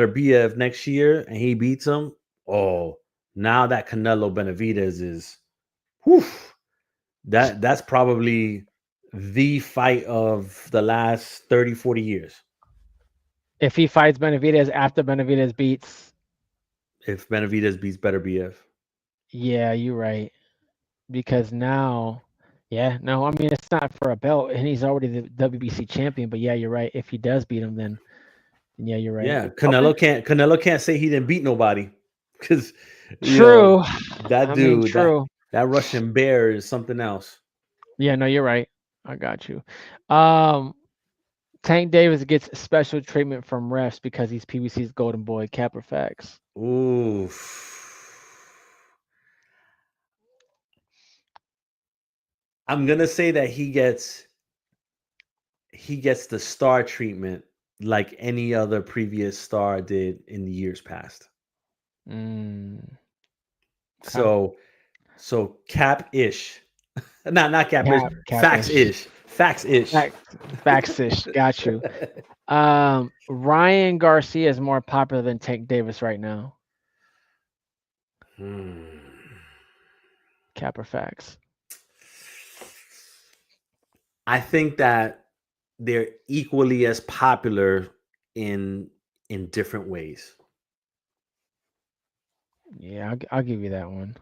BF next year and he beats him, oh, now that Canelo Benavidez is whew, that's probably the fight of the last 30, 40 years. If he fights Benavidez after Benavidez beats, If Benavidez beats better BF. yeah, you're right. Because now, yeah, no, I mean it's not for a belt, and he's already the WBC champion. But yeah, you're right. If he does beat him, then yeah, you're right. Yeah, Okay. Canelo can't say he didn't beat nobody because True. that I mean, dude true. that Russian bear is something else. Yeah, no, you're right. I got you. Um, Tank Davis gets special treatment from refs because he's PBC's golden boy. Cap or facts? Ooh, I'm gonna say that he gets the star treatment like any other previous star did in the years past. Mm, okay. So cap-ish. Not cap-ish, Capish. facts-ish. Facts-ish. Facts-ish. Got you. Ryan Garcia is more popular than Tank Davis right now. Hmm. Cap or facts? I think that they're equally as popular in different ways. Yeah, I'll give you that one.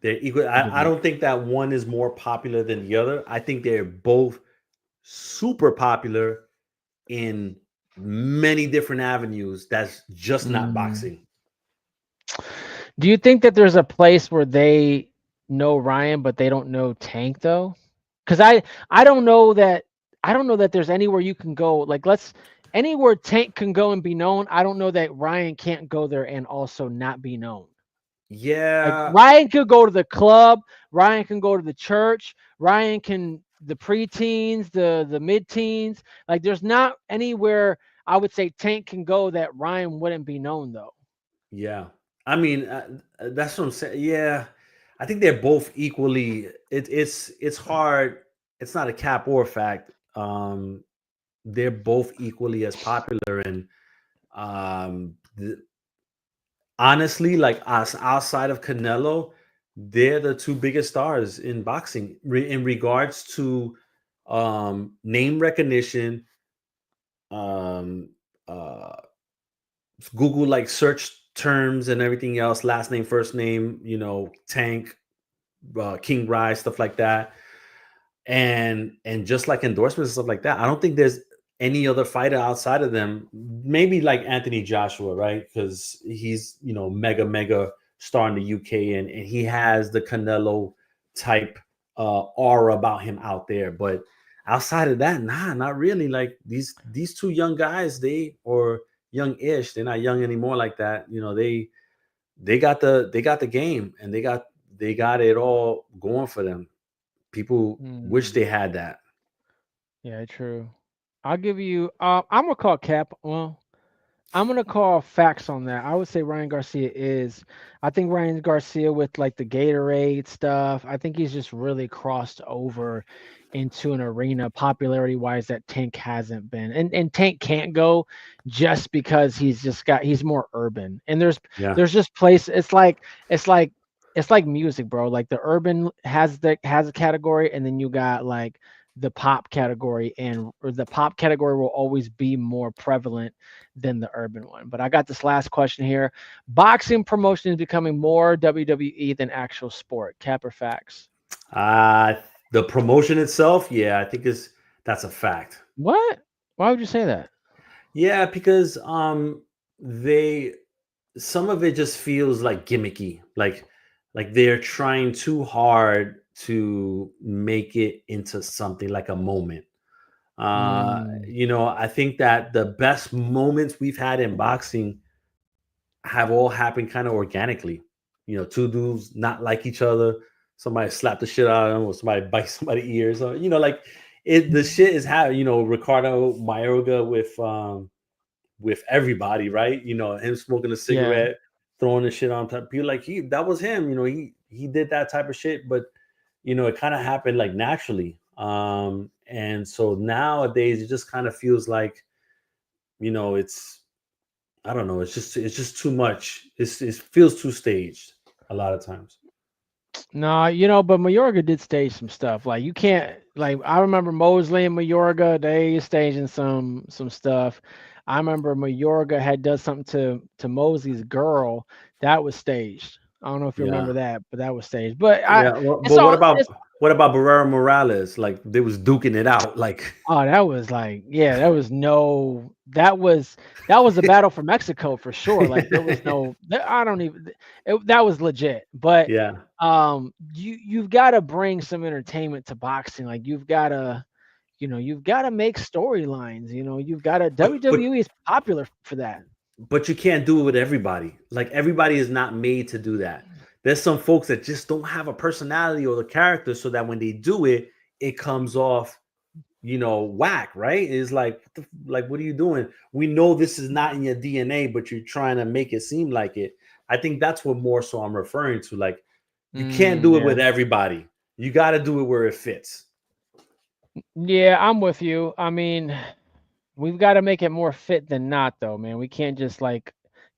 They're equal. I don't think that one is more popular than the other. I think they're both super popular in many different avenues. That's just not Mm. boxing. Do you think that there's a place where they know Ryan but they don't know Tank though? Because I don't know that there's anywhere you can go. Like anywhere Tank can go and be known. I don't know that Ryan can't go there and also not be known. Like Yeah, Ryan could go to the club, Ryan can go to the church, Ryan can the preteens, the mid-teens. Like there's not anywhere I would say Tank can go that Ryan wouldn't be known though. yeah. I mean, that's what I'm saying. Yeah, I think they're both equally. It's hard. It's not a cap or fact. They're both equally as popular, and um, honestly, like us outside of Canelo, they're the two biggest stars in boxing in regards to name recognition, um, uh, Google like search terms and everything else, last name, first name, Tank, King Rise, stuff like that, and just like endorsements and stuff like that. I don't think there's any other fighter outside of them. Maybe like Anthony Joshua, right? Because he's mega star in the UK, and he has the Canelo type aura about him out there. But outside of that, nah, not really. Like these two young guys, or young-ish. They're not young anymore like that. They got the game, and they got it all going for them. People wish Mm, they had that. yeah, true. I'll give you. I'm gonna call Cap. Well, I'm gonna call facts on that. I would say Ryan Garcia is. I think Ryan Garcia with like the Gatorade stuff. I think he's just really crossed over into an arena popularity wise that Tank hasn't been. And Tank can't go just because he's more urban. And Yeah. there's just place. It's like music, bro. Like the urban has a category, and then you got like the pop category, or the pop category will always be more prevalent than the urban one. But I got this last question here. Boxing promotion is becoming more WWE than actual sport. Cap or facts? The promotion itself, yeah, I think that's a fact. What? Why would you say that? Yeah, because they some of it just feels like gimmicky, like they're trying too hard to make it into something like a moment. Mm, I think that the best moments we've had in boxing have all happened kind of organically. Two dudes not like each other, somebody slap the shit out of him, or somebody bite somebody's ears, or like the shit is how Ricardo Mayorga with everybody, right? Him smoking a cigarette, throwing the shit on top. People like that was him. He did that type of shit, but it kind of happened like naturally. And so nowadays it just kind of feels like, it's, I don't know, it's just too much. It feels too staged a lot of times. No, but Mayorga did stage some stuff. Like you can't, like I remember Mosley and Mayorga, they staging some stuff. I remember Mayorga had done something to Mosley's girl that was staged. I don't know if you remember that, but that was staged. But but what about Barrera Morales? Like they was duking it out. Like that was like, that was a battle for Mexico for sure. Like there was no, that was legit. But you've got to bring some entertainment to boxing. Like you've got to make storylines. You've got to, WWE is popular for that. But you can't do it with everybody. Like everybody is not made to do that. There's some folks that just don't have a personality or the character, so that when they do it, it comes off, whack, right? It's like, what are you doing? We know this is not in your DNA, but you're trying to make it seem like it. I think that's what more so I'm referring to. Like, you can't do it with everybody. You got to do it where it fits. Yeah, I'm with you. I mean, we've got to make it more fit than not, though, man. We can't just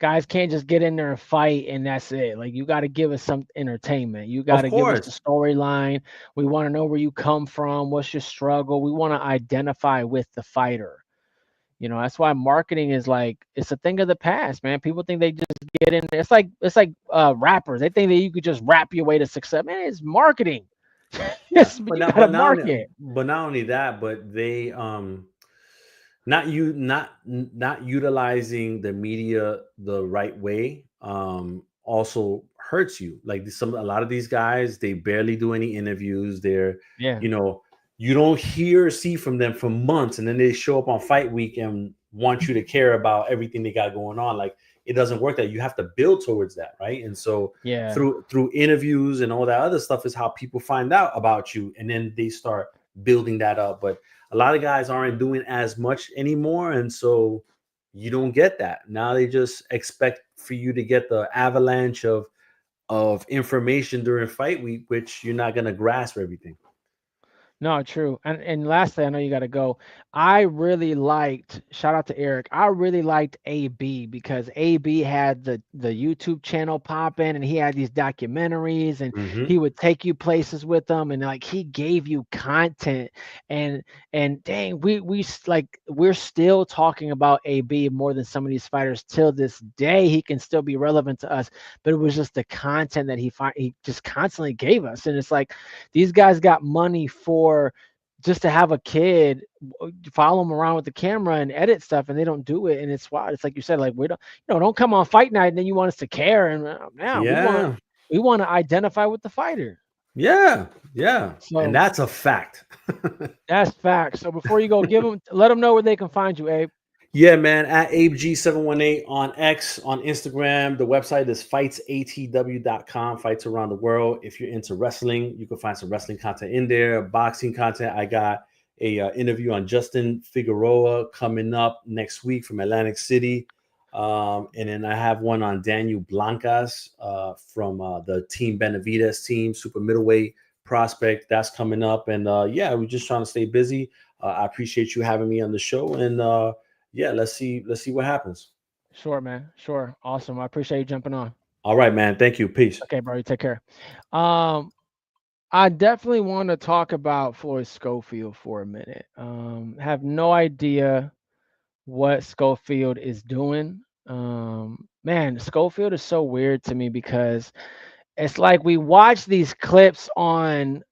guys can't just get in there and fight and that's it. Like you got to give us some entertainment. You got to give us a storyline. We want to know where you come from. What's your struggle? We want to identify with the fighter. That's why marketing is it's a thing of the past, man. People think they just get in there. It's like rappers. They think that you could just rap your way to success. Man, it's marketing. Yes, but not only that, but they not utilizing the media the right way also hurts you. Like a lot of these guys, they barely do any interviews. They're you don't hear or see from them for months, and then they show up on fight week and want you to care about everything they got going on. Like it doesn't work that. You have to build towards that, right? And so through interviews and all that other stuff is how people find out about you, and then they start building that up. But a lot of guys aren't doing as much anymore, and so you don't get that. Now they just expect for you to get the avalanche of information during fight week, which you're not going to grasp everything. No, true. And lastly, I know you got to go. I really liked, shout out to Eric. I really liked AB because AB had the YouTube channel popping, and he had these documentaries, and he would take you places with them, and he gave you content. And dang, we're still talking about AB more than some of these fighters till this day. He can still be relevant to us, but it was just the content that he just constantly gave us. And it's like these guys got money for just to have a kid follow them around with the camera and edit stuff, and they don't do it. And it's wild. It's like you said, we don't come on fight night and then you want us to care. And now we want to identify with the fighter. Yeah. So, and that's a fact. That's fact. So before you go, let them know where they can find you, Abe. Yeah, man, at AbeG718 on X, on Instagram. The website is fightsatw.com, fights around the world. If you're into wrestling, you can find some wrestling content in there, boxing content. I got a interview on Justin Figueroa coming up next week from Atlantic City. And then I have one on Daniel Blancas from the Team Benavides team, super middleweight prospect. That's coming up. And we're just trying to stay busy. I appreciate you having me on the show. And let's see what happens. Sure, man. Sure. Awesome. I appreciate you jumping on. All right, man. Thank you. Peace. Okay, bro. You take care. I definitely want to talk about Floyd Schofield for a minute. Have no idea what Schofield is doing. Man, Schofield is so weird to me because it's like we watch these clips on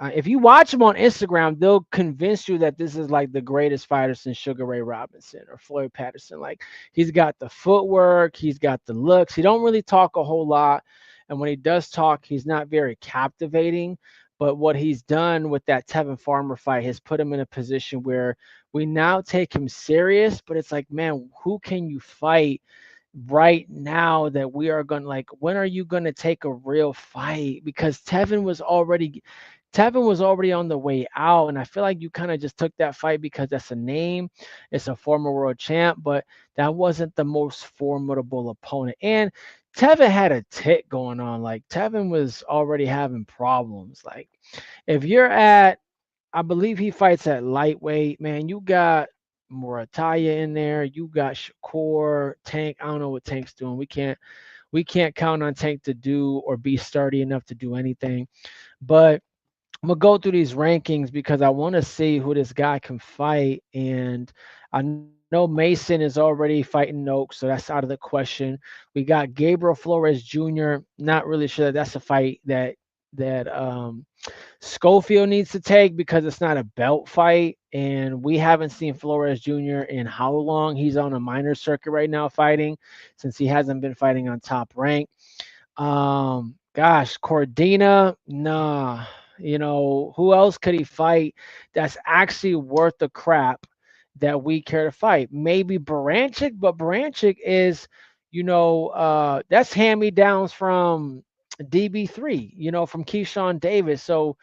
if you watch them on Instagram, they'll convince you that this is like the greatest fighter since Sugar Ray Robinson or Floyd Patterson. Like he's got the footwork, he's got the looks. He don't really talk a whole lot, and when he does talk, he's not very captivating. But what he's done with that Tevin Farmer fight has put him in a position where we now take him serious. But it's like, man, who can you fight right now that we are going to, like, when are you going to take a real fight? Because Tevin was already on the way out, and I feel like you kind of just took that fight because that's a name. It's a former world champ, but that wasn't the most formidable opponent. And Tevin had a tick going on. Like, Tevin was already having problems. Like, if you're at, I believe he fights at lightweight, man, you got Murataya in there, you got Shakur, Tank. I don't know what Tank's doing. We can't count on Tank to do or be sturdy enough to do anything. But I'm gonna go through these rankings because I want to see who this guy can fight. And I know Mason is already fighting Noak, so that's out of the question. We got Gabriel Flores Jr. Not really sure that that's a fight that Schofield needs to take because it's not a belt fight, and we haven't seen Flores Jr. in how long. He's on a minor circuit right now fighting, since he hasn't been fighting on top rank. Gosh, Cordina, nah. Who else could he fight that's actually worth the crap that we care to fight? Maybe Baranchik, but Baranchik is, that's hand-me-downs from DB3, from Keyshawn Davis. So,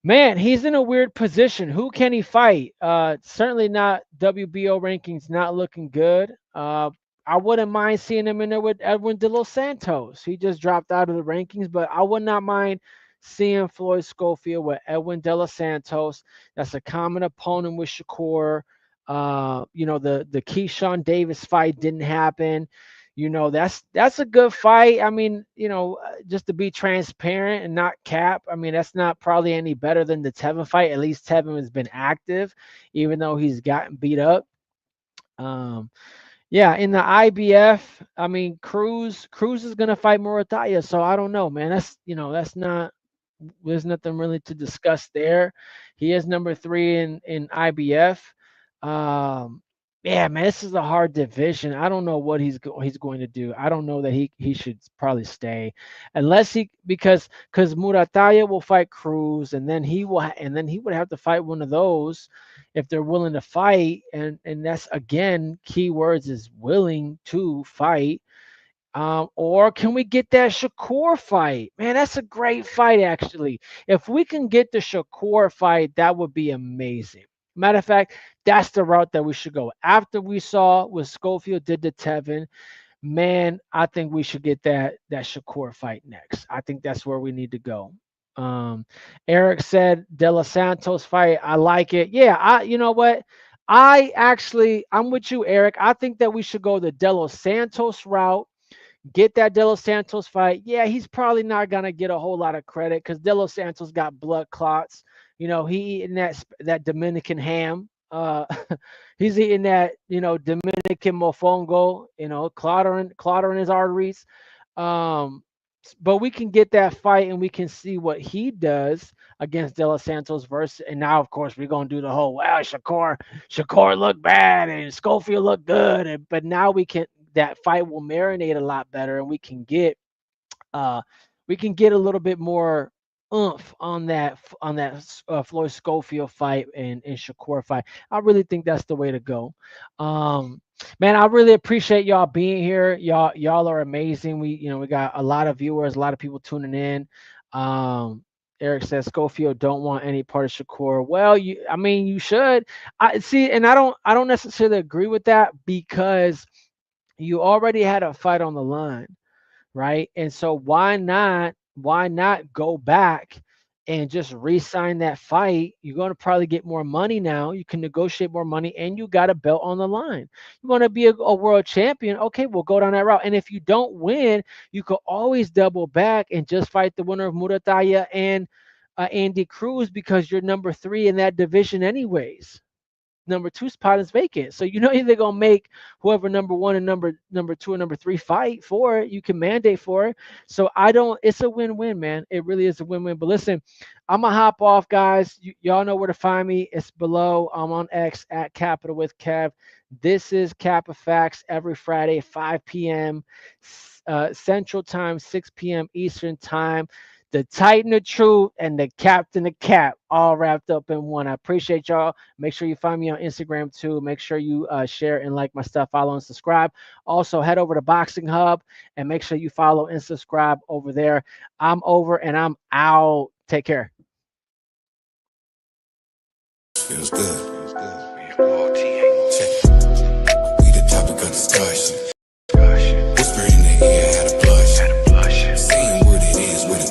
man, he's in a weird position. Who can he fight? Certainly not WBO rankings, not looking good. I wouldn't mind seeing him in there with Edwin De Los Santos. He just dropped out of the rankings, but I would not mind seeing Floyd Schofield with Edwin De Los Santos. That's a common opponent with Shakur. The Keyshawn Davis fight didn't happen. That's a good fight. I mean, just to be transparent and not cap, I mean, that's not probably any better than the Tevin fight. At least Tevin has been active, even though he's gotten beat up. Yeah, in the IBF, I mean, Cruz is gonna fight Murataya, so I don't know, man. That's not. There's nothing really to discuss there. He is number 3 in IBF. Um, yeah, man, this is a hard division. I don't know what he's going to do. I don't know that he should probably stay, unless because Murataya will fight Cruz, and then he would have to fight one of those if they're willing to fight, and that's, again, keywords is willing to fight. Or can we get that Shakur fight? Man, that's a great fight, actually. If we can get the Shakur fight, that would be amazing. Matter of fact, that's the route that we should go. After we saw what Schofield did to Tevin, man, I think we should get that Shakur fight next. I think that's where we need to go. Eric said De Los Santos fight. I like it. Yeah, you know what? I'm with you, Eric. I think that we should go the De Los Santos route. Get that De Los Santos fight. Yeah, he's probably not gonna get a whole lot of credit because De Los Santos got blood clots. He eating that Dominican ham. He's eating that Dominican mofongo. Clattering his arteries. But we can get that fight and we can see what he does against De Los Santos versus. And now, of course, we're gonna do the whole Shakur looked bad and Schofield looked good, but now that fight will marinate a lot better, and we can get a little bit more oomph on that Floyd Schofield fight and Shakur fight. I really think that's the way to go. Man, I really appreciate y'all being here. Y'all are amazing. We got a lot of viewers, a lot of people tuning in. Eric says Schofield don't want any part of Shakur. Well, you should. I see, and I don't necessarily agree with that because you already had a fight on the line, right? And so why not go back and just re-sign that fight? You're going to probably get more money now. You can negotiate more money, and you got a belt on the line. You want to be a world champion? Okay, we'll go down that route. And if you don't win, you could always double back and just fight the winner of Murataya and Andy Cruz, because you're number 3 in that division anyways. Number 2 spot is vacant, so they're gonna make whoever number 1 and number 2 and number 3 fight for it. You can mandate for it. So it's a win-win, man. It really is a win-win. But listen, I'm gonna hop off, guys. Y'all know where to find me. It's below. I'm on X at Capital with Kev. This is Kappa Factz every Friday, 5 p.m. Central Time, 6 p.m. Eastern Time. the Titan of Truth, and the Captain of Cap, all wrapped up in one. I appreciate y'all. Make sure you find me on Instagram too. Make sure you share and like my stuff, follow and subscribe. Also, head over to Boxing Hub and make sure you follow and subscribe over there. I'm over and I'm out. Take care. Feels good. We the topic of discussion. Whisper in the ear, had a blush. Saying what it is, what it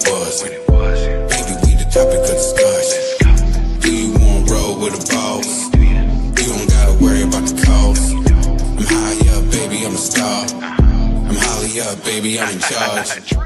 wasn't. Baby, we the topic of discussion. Do you want to roll with a boss? You don't gotta worry about the cost. I'm high up, baby, I'm a star. I'm highly up, baby, I'm in charge.